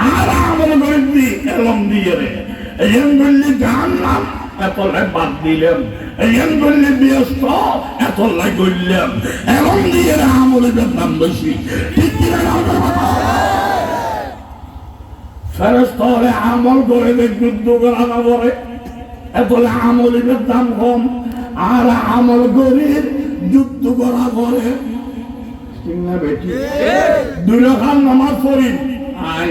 আর আমল করে দি এলম দিয়ে রে এন বললি জানলাম এতলাই বাদ দিলাম এন বললি ব্যস্ত এতলাই করলাম এলম দিয়ে আমলের দাম বেশি ঠিক কিনা ফেরেশতা হলে আমল করে যুদ্ধ করা না করে এতলে আমলের দাম কম আর আমল করে যুদ্ধ করা করে ঠিক না বেটি 2 রাকাত নামাজ পড়ি আই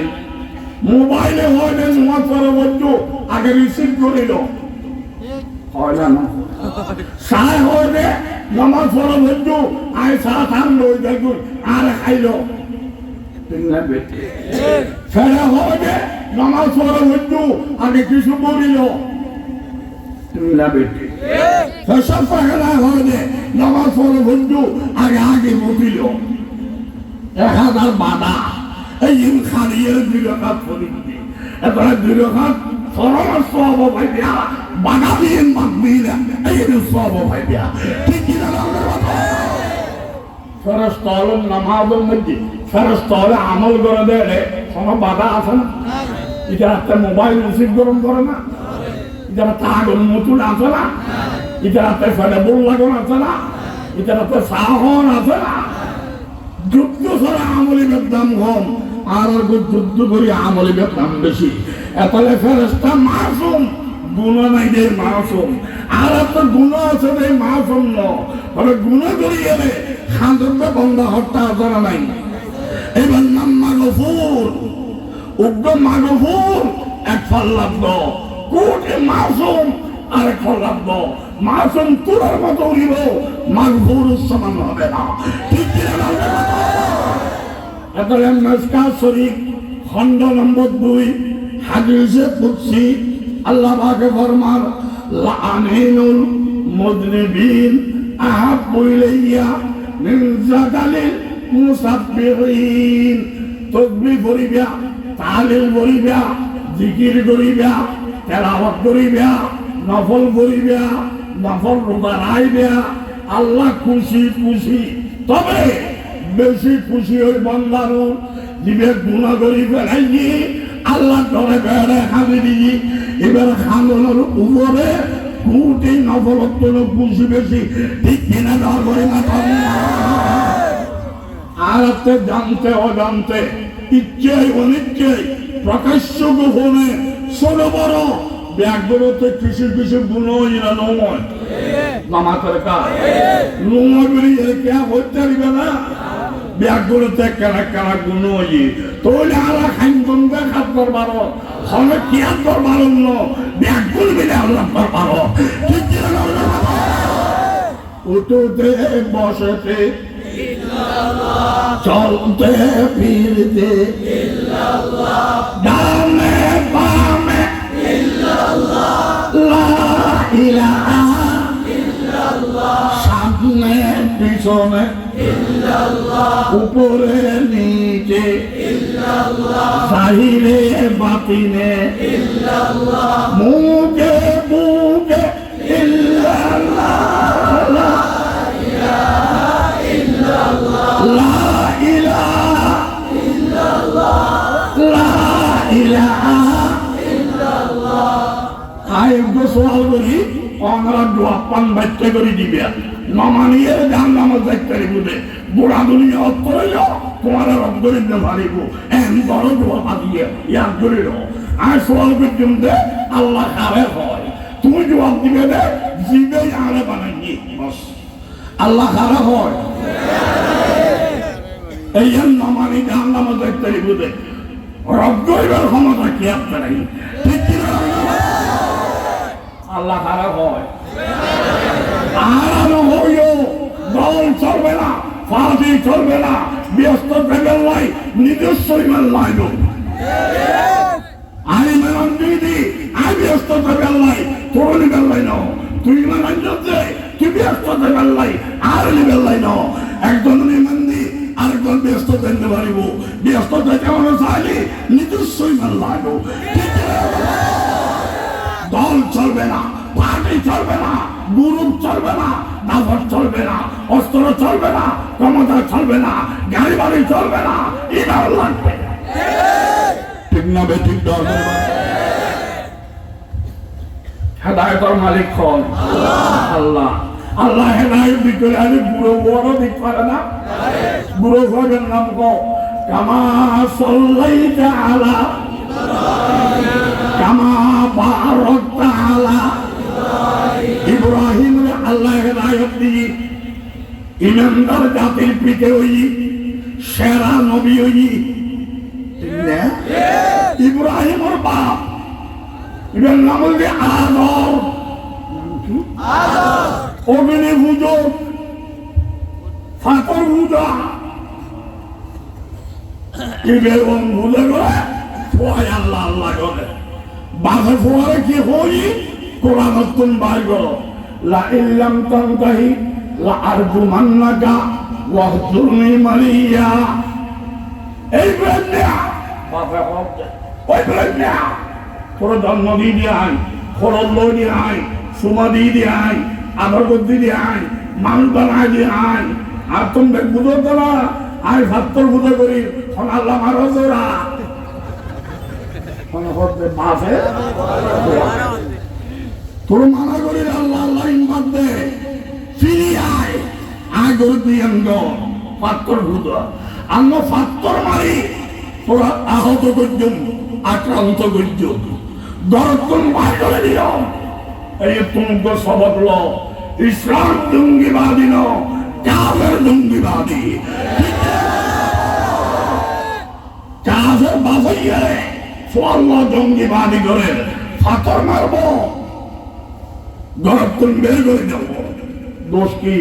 মোবাইলে হইলে নামাজ পড়া বলতো আগে রিসিভ করিল হয় না সাই হইলে নামাজ পড়া বলতো আই সাথ আন লই দেখুন আর খাইলো ঠিক না বেটি ফেরা হইলে নামাজ পড়া বলতো আগে কিছু করিল ঠিক না বেটি সব পাগলা হইলে নামাজ পড়া বলতো আগে বলিল 1000 বাধা এই খালিয়ে 2 রাকাত পড়িবি এবারে 2 রাকাত ফরজ সওয়াব পাইবা বাধা দিয়ে মাগবিলা এই সওয়াব পাইবা ঠিক কি না ফরজ তালম নামাজের মধ্যে ফরজ তালে আমল করে দেলে কোনো বাধা আছে না এটা একটা মোবাইল রিসিভ গরম করে না এটা তাগল মতুল আছে না এটা একটা ফেডাবল লাগানো আছে না এটা একটা সাহন আছে না যুদ্ধ ছাড়া আমলের দাম কম আর যুদ্ধ করি আমলের দাম বেশি এতলে ফেরেশতা মাসুম গুণা নাই যে মাসুম, আর একটা গুণা আছে যে মাসুম ন, তবে গুণা করি গেলে খাঁদবে বন্ধা হত্যা করা নাই। এবার নাম মাগফুর, উগ্র মাগফুর এক ফল লাগল, কোটে মাসুম আর এক ফল লাগল। মাসুম তুলার মতো উড়িব, মাগফুর সমান হবে না। ঠিক কিনা? এত মেসকা শরীফ খণ্ড নম্বর 2 হাদিসে কুদসি আল্লাহ পাক ফরমান লাআনিনুল মুযনিবিন আহাব্বু ইলাইয়া মিন যাকালিল মুসাব্বিহিন। তাসবিহ করিবা, তাহলিল করিবা, জিকির করিবা, তেলাওয়াত করিবা, নফল করিবা, নফল রোজা রাখবা, আল্লাহ খুশি খুশি। তবে বেশি খুশি হই বান্দারও জিবে গুনাহ করি ফেলাইছি, আল্লাহ ধরে বেড়ে খাবি দিই। এবার খানোর উপরে কুটি নফলত খুশি বেশি। ঠিক কিনা? দেওয়া করে না। আর জানতে অজান্তে, ইচ্ছে অনিচ্ছে, প্রকাশ্য গোপনে, ছোট বড় ব্যাগগুলোতে কিছু কিছু গুণ এরা নয়। নামাজের কাজ নয় বলে কে হইতে পারবে না। ব্যাগগুলোতে কেনা কেনা গুণ তাহলে আলা খাইন খাত করবার হলে কি আর করবার অন্য ব্যাগগুলো মিলে আল্লাহ করবার। ঠিক উঠতে বসতে চলতে ফিরতে ডানে বামে লা ইলাহা ইল্লাল্লাহ, সামনে পিছনে উপরে নিচে বাহিরে বাতিনে মুখে মুখে ইল্লাল্লাহ, লা ইলাহা ইল্লাল্লাহ। আইবো সওয়াল করি আমরা দোয়া পান বাচ্চা করে দিবে নমানিয়ে জান নামাজ দেখতে বুঝে বুড়া দুনিয়া অত্তরে যাও তোমার রব করে দিতে পারিব এম বড় দোয়া পাঠিয়ে ইয়াদ করে আর সওয়াল করতাম যে আল্লাহ কারে হয়, তুমি জবাব দিবে দে জিবে আরে বানাই বস আল্লাহ কারে হয়। এই নমানি জান নামাজ দেখতে বুঝে রব করিবার ক্ষমতা কি আপনার নাই। ঠিক কিনা? আল্লাহ কারে হয়। আর হইও দল চলবে না, ফাঁসি চলবে না, ব্যস্ত থাকবেন লাই, নিজস্ব ইমান লাই লোক আমি মেলান দিদি আমি ব্যস্ত থাকবেন লাই, তোর নিবেন লাই ন, তুই ইমান আনতে তুই ব্যস্ত থাকবেন লাই আর নিবেন লাই ন। একজন ইমান দি আরেকজন ব্যস্ত থাকতে পারিব, ব্যস্ত থেকে আমরা চাইলে নিজস্ব ইমান লাগো। দল চলবে না, পার্টি চলবে না, গ্রুপ চলবে না, দাফট চলবে না, অস্ত্র চলবে না, ক্ষমতা চলবে না, গাড়ি বাড়ি চলবে না, ইমান লাগবে। ঠিক না বেঠিক? হেদায়েতের মালিক হন আল্লাহ। আল্লাহ হেদায়েত দিতে আমি বুড়ো বড় দিতে পারে না। বুড়ো ঘরের নাম কো কামা সাল্লাইতা আলা কামা বারাকতা আলা ইব্রাহিম। আল্লাহ হেদায়েত দিয়ে ইমানদার জাতির পিঠে হই সেরা নবী হই ইব্রাহিমের বাপ, এর নাম হল আদর। অগ্নি পুজো, ফাতর পূজা, বেগুন পুজো করে ফোয়াই আল্লাহ আল্লাহ করে। বাঘে ফোয়ারে কি হই কোরআন নতুন বার করো লা ইল্লাম তানতাহি লা আরজুমান্নাকা ওয়াহজুরনি মালিয়া। এই ব্রেন্যা বাপে হক ওই ব্রেন্যা তোর জন্ম দিয়ে দিয়ে আয়, খরচ দিয়ে আয়, সুমা দিয়ে আয়, আধার বুদ্ধি দিয়ে আয়, মানুষ বানায় দিয়ে আয়। আর তুমি বুঝো তো না আয় ভাত্তর বুঝে করি আল্লাহ মারো তোরা বাপে তোর মানা করি আল্লাহ আল্লাহ ইমান দে ফিরি আয় আয় করে দিয়ে পাত্তর ভূত আন্ন পাত্তর মারি তোরা আহত করছুম, আক্রান্ত করছুম। গর্তন বাই করে দিও। এই তোমাকে সবক লো, ইসলাম জঙ্গিবাদী ন, কাফের জঙ্গিবাদী। কাফের বাঁচাইয়ে স্বর্ণ জঙ্গিবাদী করে পাথর মারবো, গর্তন বের করে দেব। দোষ কি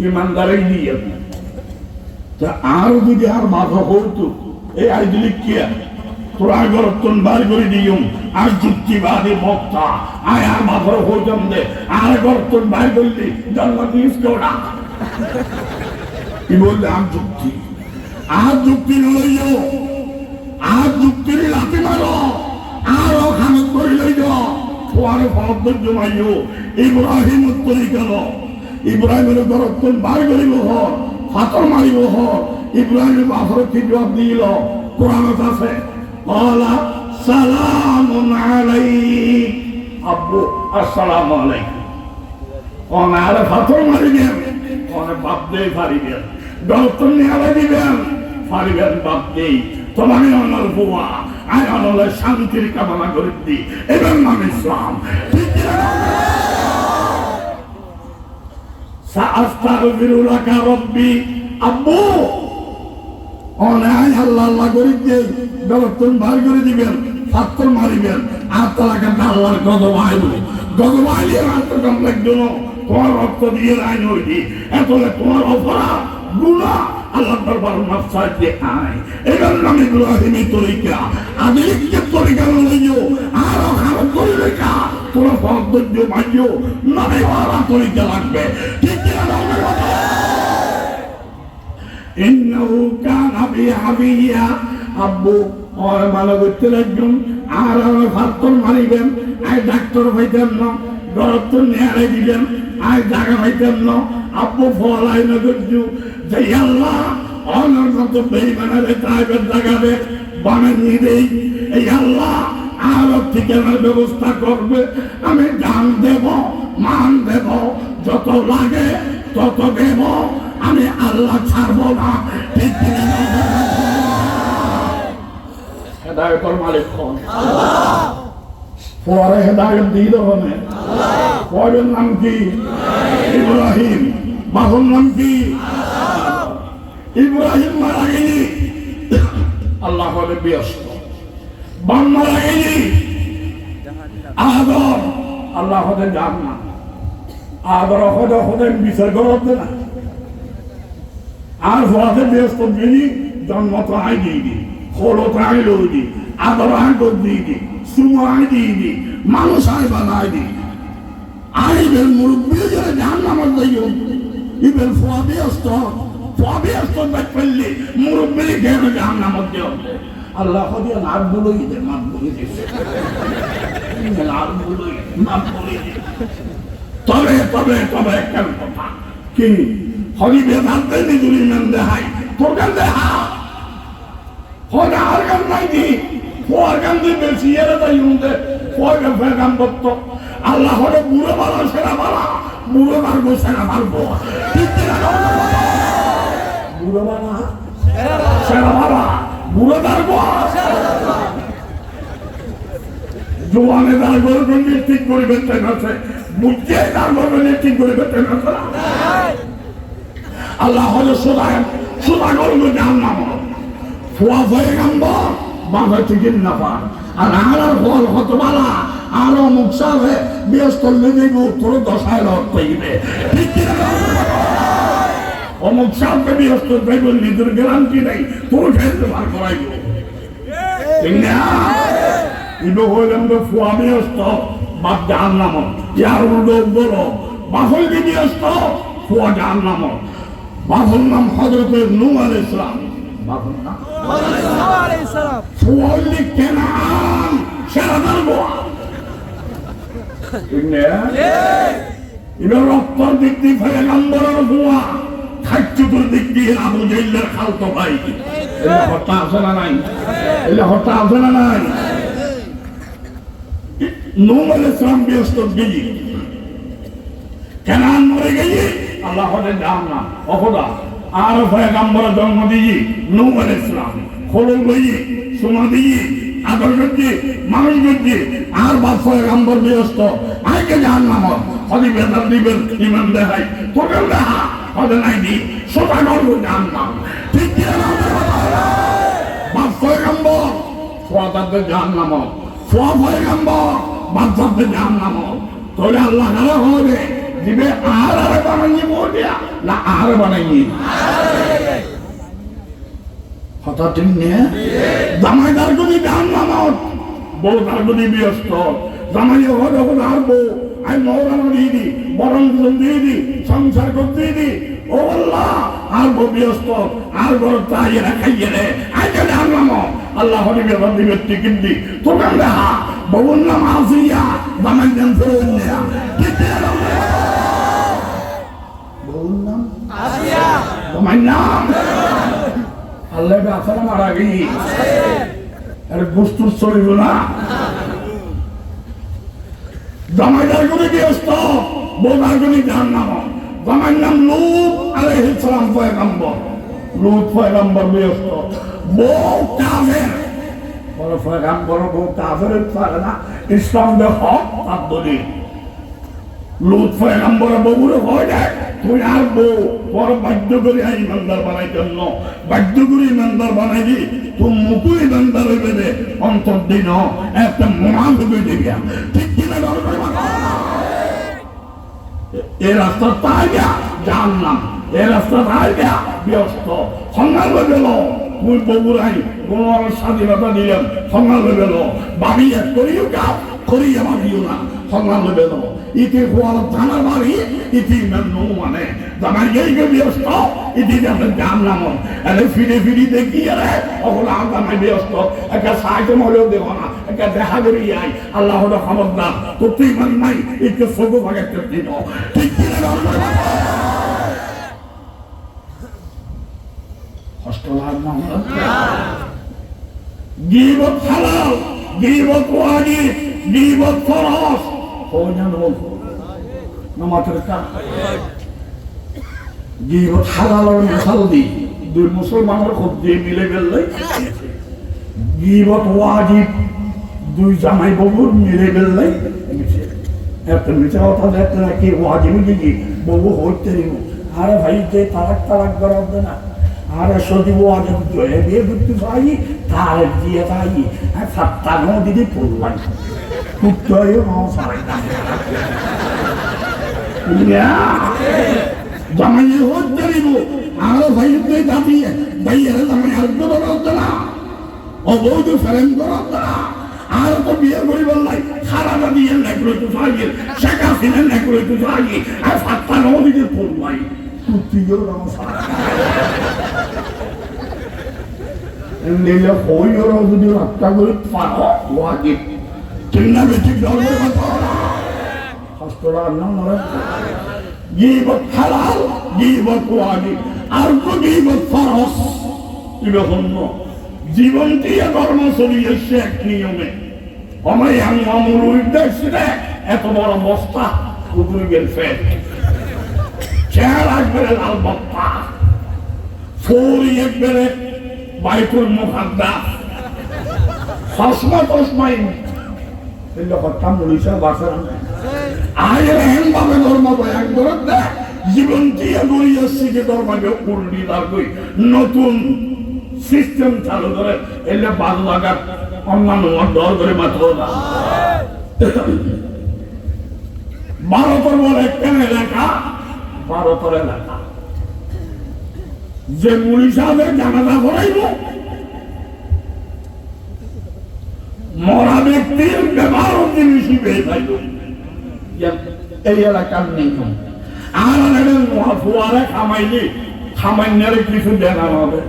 ইমানদারেই দিয়ে। আর যদি আর মাথা হইতো এই আইডিলি কি তোরা গর্তন বার করে দিও। আর যুক্তিবাদী বক্তা আয় আর মাথার হইতাম দে, আর গর্তন বার করলি জান্নাত নিস কেউটা কি বললে? আর যুক্তি লইও, আর যুক্তির লাঠি মারো, আরো খানত করে লইও। তোমার ফলদ জমাইও। ইব্রাহিম উত্তরি গেল, ইব্রাহিমের গর্তন বার করিব হর, পাথর মারিব হর। ইব্রাহিমের পাথর কি জবাব দিল? কোরআনত আছে, ক্বালা সালামুন আলাইক। আব্বু আসসালামু আলাইকুম। কোন আর পাথর মারিবেন, কোন বাপ দেই পারিবেন, গর্তন নিয়ে দিবেন পারিবেন বাপ দেই। তোমার অনল বুয়া আয় অনলের শান্তির কামনা করে দি, এবার নাম ইসলাম। সাআস্তাগফিরুলাকা রব্বি। আব্বু অনায় আল্লাহ আল্লাহ করে দিয়ে গর্তন বার করে দিবেন, পাথর মারিবেন, আর তালাকে আল্লাহর গজব আইবে। গজব আইলে রাত্র কমপ্লেক্স জন্য তোমার রক্ত দিয়ে আইন হইনি। এতলে তোমার অপরাধ গুনাহ আল্লাহ দরবার মাফ চাইতে আয়। এবার নাম ইব্রাহিমি তরিকা, আদিকে তরিকা লইও, আরো খারাপ করে লেখা তোরা পদ্ধতি মাইও, নামে ওরা তরিকা লাগবে। ঠিক কিনা? ইন্নাহু কানা বিহাবিয়া। আব্বু ওর ভালো করতে লাগবেন, আর পাথর মারিবেন, আয় ডাক্তার পাইতেন না, গর্তন নিয়ে দিবেন, আয় জায়গা পাইতেন না। আব্বু ফলাই না করছু যে আল্লাহ অনর মতো বেইমানের টাইপের জায়গাবে বানিয়ে দেই। এই আল্লাহ আরো ঠিকানার ব্যবস্থা করবে। আমি জান দেব, মান দেব, যত লাগে তত দেব। আমি আল্লাহ ছাড়বো না। ঠিক হেদায়তের মালিক কোন? পরে হেদায়ত দিল হনে। পরের নাম কি? ইব্রাহিম। বাবার নাম কি? ইব্রাহিম মারা গেলি আল্লাহ হলে ব্যস্ত। বাম মারা গেলি আদর আল্লাহ হতে যান না। আদর হতে হতে বিচার করতে না। আর হতে ব্যস্ত গেলি জন্ম তো আই দিয়ে দি, হলো তো আই লই দি, আদর আই করে দিয়ে দি, সুমো আই দিয়ে দি, মানুষ আই বানাই দি। আইবের মুরব্বী যারা জান নামাজ যাইও, ইবের ফোয়া ব্যস্ত দেখ ফেললি মুরব্বী গেলে জান নামাজ দেওয়া। আল্লাহ দিয়ে নাক বলই দে, মাপ বলি দিচ্ছে, নাক বলই মাপ বলি দে। তবে তবে তবে একটা কথা কি হরিবে ভাবতে নিজুরি নাম দেহাই তোর গান দেহা হরে আর গান নাই দি ফোয়ার গান দিয়ে বেশি এরা তাই উনতে ফোয়ার গান ফের গান করতো। আল্লাহ হরে বুড়ো বালা সেরা বালা, বুড়ো মারবো সেরা মারবো। বুড়ো বালা সেরা বালা, বুড়ো মারবো। জোয়ানে তার গর্বে ঠিক করে বেঁচে আছে, বুঝছে তার গর্বে ঠিক করে বেঁচে আছে। আল্লাহ হলে সোজা গর্বে জান নাম ফোয়া হয়ে গানব বাঁধা চিকিন না পান। আর আর ফল হত বালা আরো মুখসাবে ব্যস্ত লেগেইব তোর দশায় রথ পাইবে। ঠিক কিনা? অমুক সাপকে ব্যস্ত পাইব, নিজের গ্যারান্টি নেই, তোর খেলতে বার করাইব। ঠিক না? ইনো হইলাম তো ফুয়া ব্যস্ত বাপ জাহান নাম, ইয়ার উল্টো বলো বাফলকে ব্যস্ত ফুয়া জাহান নাম। বাফল নাম হযরত নূহ আলাইহিস সালাম। বাফল নাম ফুয়া কেনান সেরা দাঁড়বো। এবার রক্তর দিক দিয়ে ফেলে নম্বরের ভুয়া, খাচ্চুতুর দিক দিয়ে আবু জাইলের খালতো ভাই। এলা হত্যা আছে না নাই? এলা হত্যা আছে না নাই? নূহ আলাইহিস সালাম ব্যস্ত গেলি, কেনান মরে গেলি, আল্লাহ হতে যান না অপদা। আর পয়গম্বর জন্ম দিয়ে নূহ আলাইহিস সালাম খোলল গই সোনা দিয়ে আদর করছি মানুষ করছি আর বাপ পয়গম্বর ব্যস্ত আগে জাহান্নাম হদি বেদার দিবেন ইমান দেখাই তোকে দেখা হদে নাই দি সোজা গল্প জাহান্নাম ঠিক কি না বাপ পয়গম্বর সোয়াদাতে জাহান্নাম সোয়া পয়গম্বর বাপসাতে জাহান্নাম তোলে আল্লাহ তাআলা হবে দিবে আর বানাইয়ে বলিয়া না আর বানাইয়ে কথা ঠিক নিয়ে জামাইদার যদি জাহান্নাম বউদার যদি ব্যস্ত জামাই হলে হলে আর বউ আমি মৌলানা দিয়ে দি বরং দিয়ে দি সংসার করতে দি ও আল্লাহ আর বউ ব্যস্ত আর বড় তাই খাইয়ে রে আগে জাহান্নাম আল্লাহ হরি বেদার দিবে টিকিট দি তোকে দেখা বউর নাম আসিয়া জামাই দেন ফেরত নেয়া বউর নাম আসিয়া জামাই নাম আল্লাহ আসলে মারা গেই আরে বস্তুর চলিব না জামাইদার করে ব্যস্ত বউদার করে জাহান্নাম জামাইর নাম লূত আলাইহিস সালাম পয়গম্বর লূত পয়গম্বর ব্যস্ত বউ কাফের বড় পয়গম্বর বউ কাফের পারে না ইসলাম দে হক তার দলিল লূত পয়গম্বর বউরে হয় না তুই আর বউ বড় বাধ্য করে ইমানদার বানাই জন্য বাধ্য করে ইমানদার বানাই দি তুই মুকুল ইমানদার হইবে দে অন্তর দিন একটা মুনাফিক হয়ে দিবি ঠিক কিনা এই রাস্তা তাই জানলাম এই রাস্তা তাই ব্যস্ত সংজ্ঞা গেল তুই বগুড়াই কোনো স্বাধীনতা দিলাম সংজ্ঞা গেল বাবি এক করিও গাও করিয়া ভাবিও না সংজ্ঞা গেল ইতি হওয়ার থানা বাড়ি ইতি মানে জামাই গেইকে ব্যস্ত ইতি যাতে জানলাম আরে ফিরে ফিরি দেখি আরে ওগুলো জামাই ব্যস্ত একটা সাইকেল হলেও দেব না একটা দেখা করি আই আল্লাহ হলো খবরদার তো তুই মানে নাই একটু সবু ভাগে দিন ঠিক কিনা হস্তলার নাম গীবত হালাল গীবত ওয়াজিব গীবত ফরজ হইনান বলবো নামাজের কাজ গীবত হালাল আর মিশাল দি দুই মুসলমানের খুব দিয়ে মিলে গেলে গীবত ওয়াজিব দুই জামাই বাবুর মিলে গেলে একটা মিশা কথা দেখতে নাকি ওয়াজিব কি বাবু হইতে দিব আরে ভাই যে তালাক করা হবে না আরে সজীব ওয়াজিব জয়ে দিয়ে ঘুরতে পাই তার দিয়ে তাই সাতটা দিদি পড়লাম কুত্তায় জামাই হতে দিব আরো ভাই দাঁড়িয়ে ভাইয়ের জামাই আসতে হতো না অবৈধ ফেরেন করা হতো না আর তো বিয়ে করি বললাই খারাপা দিয়ে নেকড়ে তো সাইয়ে শেখা সিনের নেকড়ে তো সাইয়ে আর সাতটা দিদি পড়লাই কুত্তিও নমস্কার নিলে হই ওরা যদি রক্ষা করে পারো ওয়াজিব ঠিক না বেশি দলের কথা হস্তলার নাম গীবত হালাল গীবত ওয়াজিব আর তো গীবত ফরজ এরকম জীবন দিয়ে কর্ম চলিয়েছে এক নিয়মে আমায় আমুল উদ্দেশ্যে এত বড় বস্তা কুকুরি গেল ফেট চেয়ার একবারে লাল বত্তা ফোরি একবারে বাইকুল মুখাদ্দাস চশমাই জীবন দিয়ে গড়িয়েছি যে ধর্মকে উল্টি তারপরে নতুন সিস্টেম চালু করে এলে বাদ লাগার অন্যান্য দল করে মাত্র ভারতের বলে কেন এলাকা ভারতের এলাকা যে মুলি সাহেবের জানাজা করাইব মরা ব্যক্তির ব্যবহার জিনিসই পেয়ে থাকব এই এলাকার নিয়ম আর ফুয়ারে খামাইলি খামাইনারে কিছু দেখানো হবে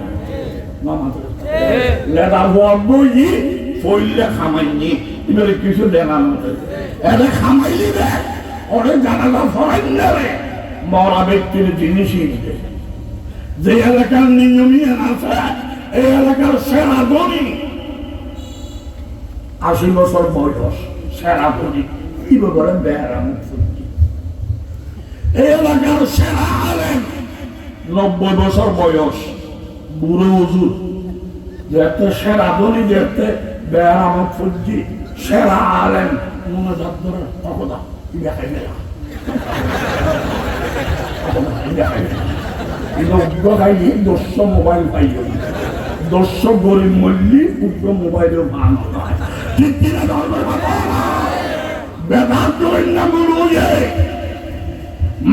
লেদা হওয়ার বই ফইলে খামাইনি এবারে কিছু দেখানো হবে এটা খামাইলি রে ওরে জানাজা ফরাইলে মরা ব্যক্তির জিনিসই যে এলাকার নিয়মই আছে এই এলাকার সেরা ধনী 80 বছর বয়স সেরা ধনী কি বলেন বেহারাম এই এলাকার সেরা আলেম 90 বছর বয়স বুড়ো হুজুর যেতে সেরা ধনী যেতে বেয়ারামত ফুজি সেরা আলেম মনোজাত ধরে অবদা দেখাই মেলা খাইলি 200 মোবাইল পাই যাবি 200 গরিব মল্লি উগ্র মোবাইলের ভান হয় ঠিক কিনা বেদান্ত নাম রোজে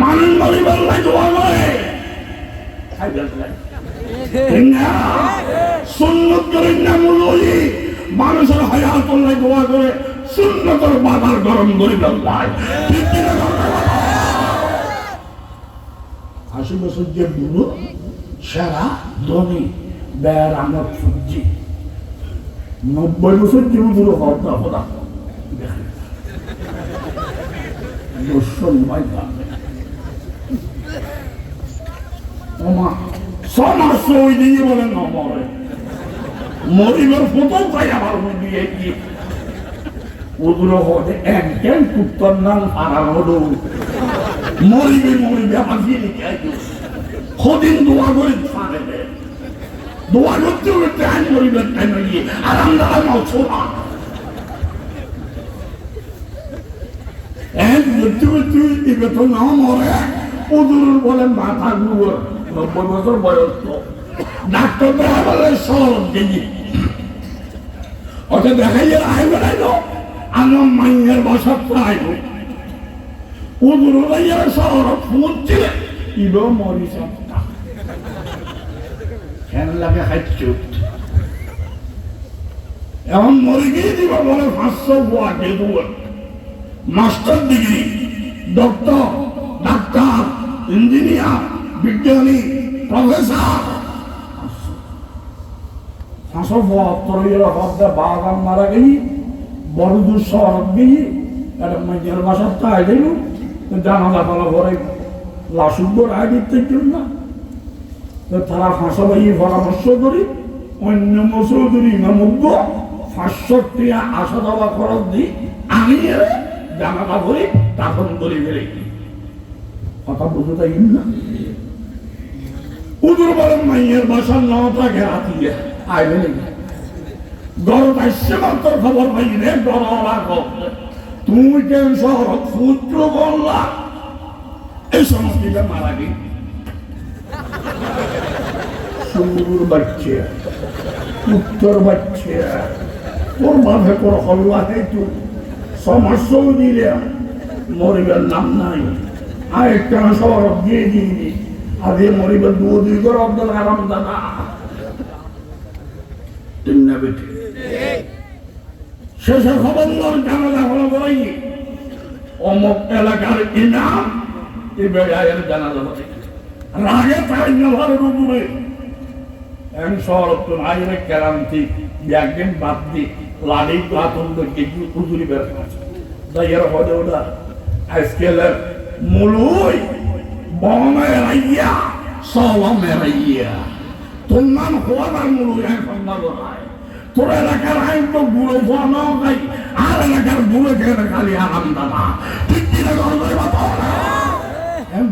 মানুষ গরিবের লাই দোয়া করে সুন্নত করে নাম রোজে মানুষের হায়াত লাই দোয়া করে সুন্নতর বাবার গরম গরিবের লাই ঠিক কিনা 80 বছর যে বুড়ো সেরা ধনী বেয়ারামত ফুজি 90 বছর যে বুড়ো হত্যা হতা দেখেন 200 মোবাইল পাবে সমাজ ওই দিয়ে বলে না মরে মরিবের ফটো চাই আমার দিয়ে গিয়ে ওগুলো হতে একজন কুত্তর নাম হারানো মরিবে মরিবে আমার দিয়ে লিখে কদিন দোয়া করে পারে দোয়া করতে করতে আইন মরিবের টাইম গিয়ে আরাম দাঁড়া নাও ছোড়া এক করতে করতে এবে তো না মরে ওদের বলে মাথা গুলো 90 বছর বয়স তো ডাক্তার দেখা বলে সব কেজি ওটা দেখাই আয় বেড়াইলো আমার মাইয়ের বছর আইব ওদের শহর ফুটছে ইলো মরি সপ্তা ফ্যান লাগে খাইছ এখন মরে গিয়ে দিব বলে 500 ওয়াটে দুয়ার master degree doctor doctor engineer বিজ্ঞানী প্রফেসর 572 হপ্তা বাগান মারা গেই বড় দূর শহর গিয়ে একটা মাইয়ের বাসার তা আইল জানালা ফলা ভরে লাশুব্বর আয় দিতে জন্য তারা ফাঁসা বাইয়ে পরামর্শ করি অন্য মসৌদুরি ইমামুগ্য 500 টাকা আসা দেওয়া খরচ দিই আমি জানালা ভরে দাফন করে ফেলে কথা বুঝতে তাই না উদুর বলেন মাইয়ের বাসার নটা ঘেরা দিয়ে আয় ফেলে গরত আসছে মাত্র খবর পাই রে ডরা তুমি কেন শহর পুত্র বললা এই সমস্ত মারা গেল সুন্দর বাচ্চা উত্তর বাচ্চা তোর মাঠে তোর হল্লা হেতু সমস্যাও দিলে মরিবের নাম নাই আর একটা শহর দিয়ে দিইনি আগে মরিবের দুই করে অব্দুল আরাম দাদা তিন না বেঠে শেষের খবর জানালা হলো বলাই অমুক এলাকার ইনাম এই বেড়াইয়ের জানালা বলে রাগে তাই নেওয়ার উপরে এম শহর তো আইরে ক্যারান্তি একদিন বাদ দি লাড়ি আতঙ্ক কিছু উজুরি বের দাইয়ের হলে ওটা আজকেলের মুলুই বমের আইয়া সলমের আইয়া তোর নাম হওয়ার মুলুই এখন না বলায় তোর এলাকার আইন তো বুড়ো ফোয়া নাও নাই আর এলাকার বুড়ো খেয়ে খালি আরাম দানা ঠিক কিনা গল্পের কথা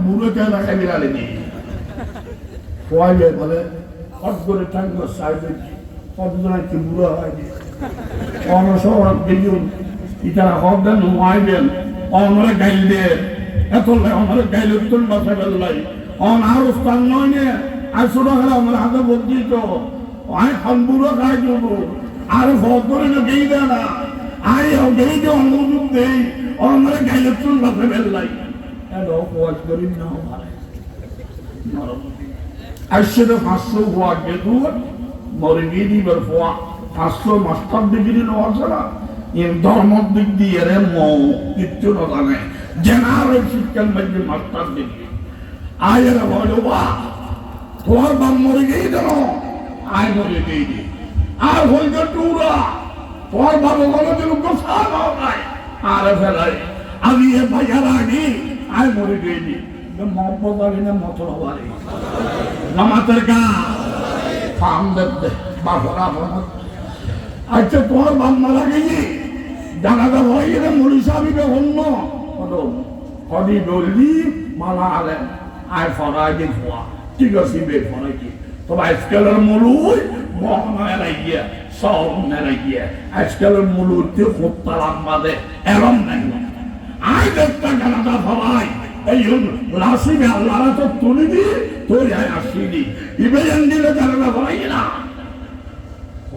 বুড়ো খেয়ে দেখা বিড়ালে নেই খোয়াইলে বলে হট করে থাকলো সাইডে কতজন কি বুড়ো হয়নি অনশহর বেজুন ইতারা হক দেন নুয়াইবেন অনরে গাইল দিয়ে এত অনরে গাইল উত্তর মাথা বেল্লাই অন আর স্থান নয় নে আর ছোট খেলা আমার হাতে বলছি তো আয় বুড়ো খাই দেবো আর হক করে না গেই দেয় না আয় গেই দে অনুযোগ দেই অনরে গাইল উত্তর মাথা বেল্লাই এলো ওয়াজ করি না ভাই আসলে 500 হওয়া গেদু মরে গিয়ে দিবার ফোয়া 500 মাস্টার ডিগ্রি নেওয়া ছাড়া এর ধর্মের দিক দিয়ে রে মৌ কিচ্ছু না জানে জেনারেল শিক্ষার মধ্যে মাস্টার ডিগ্রি আয়ের বলো বা তোমার বাপ মরে গিয়ে দেন আয় মরে গিয়ে দি আর হইতে টুরা তোমার বাবা বলো যে লোক সারাও নাই আর ফেলাই আমি এ ভাইয়ার আগে আয় মরে গিয়ে দি মহব্বত আলী না মতল হওয়ারি নামাতের গা ফার্ম দেখতে বাপরা আচ্ছা তোমার বাপ মারা গেছি জানাজা হয়ে গেলে মরি সাহেবে অন্য কদি বললি মালা আলেন আয় ফরাই দিয়ে ধোয়া ঠিক আছে বে ফরাই কি তবে আজকালের মলুই বহনায় গিয়া সহনায় গিয়া আজকাল মূলতে হত্যালাম বাদে এরম নাই আই একটা জানাজা ফলাই এই লাসিবে আল্লাহরা তো তুলি দিয়ে তোর আসিনি ইবেন দিলে জানাজা ফলাই না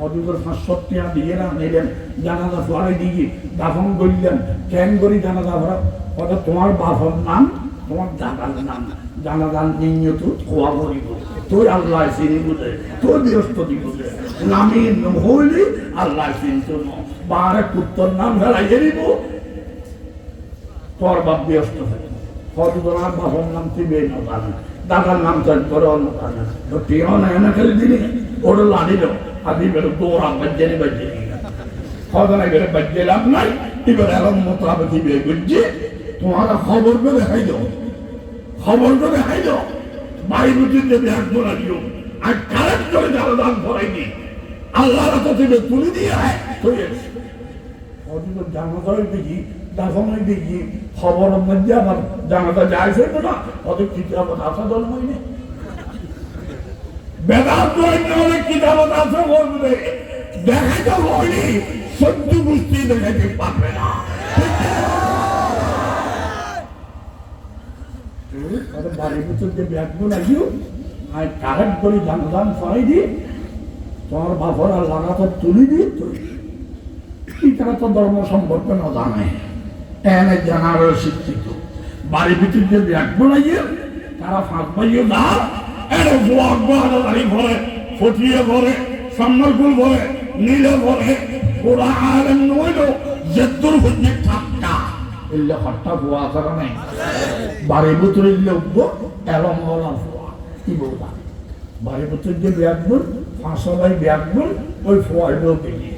অযুগের 500 টাকা দিয়ে না নিলেন জানাজা ফলাই দিয়ে দাফন করলেন কেন করি জানাজা ভরা ওটা তোমার বাবার নাম তোমার দাদার নাম জানাজার নিয়ত খোয়া করিব তোর আল্লাহ চিনি বুঝে তোর বৃহস্পতি বুঝে নামি হইলি আল্লাহ চিনতো না বারে পুত্তর নাম ফেলাই দিব তোর বাপ বৃহস্পতি হয়তো তোমার বাবার নাম তুই বের না জানে দাদার নাম তোর করে অন্য জানে তো টিও না এনে খেলে দিলি ওটা লাড়িল আদি বেরো দৌড়া বাজ্যানি বাজ্যানি হয়তো না এবারে বাজ্যে লাভ নাই এবার এরম মোতাবেক দিবে বুঝছি তোমারা খবর করে দেখাই দাও খবর করে দেখাই দাও বাড়ি বুঝির যে ব্যাগ বলা দিও আর কারেক্ট করে যারা দান করাইনি আল্লাহর তো থেকে তুলে দিয়ে জানাজার দেখি দাফনের দেখি খবরের মধ্যে আমার জানাজা যাইছে না ওদের কিতাবত আসা জন্মই নেই বেদান্ত অনেক কিতাবত আসা বলবে দেখাইতে হয়নি সহ্য বুঝতে দেখাইতে পারবে না বাড়ির ভিতর যে ব্যাগগুলো লাগিও আর কারেক্ট করে জানাজান ফরাই দিয়ে তোমার বাবার আর লাগাতার তুলি দিয়ে তারা তো ধর্ম সম্পর্কে না জানে এনে জানার শিক্ষিত বাড়ির ভিতর যে ব্যাগগুলো লাগিয়ে তারা ফাঁক পাইয়ে না এনে দাঁড়ি ভরে ফটিয়ে ভরে সম্মরকুল ভরে নীলে ভরে ওরা আলেন নইল জেদ্দুর হচ্ছে ঠাট্টা এলে হট্টা ভুয়া করা নাই বাড়ির ভিতরে দিলে উঠবো এলম হলাম ফোয়া কি বলবা বাড়ির ভিতর যে ব্যাগগুল 500 ব্যাগগুল ওই ফোয়াইলেও দেখি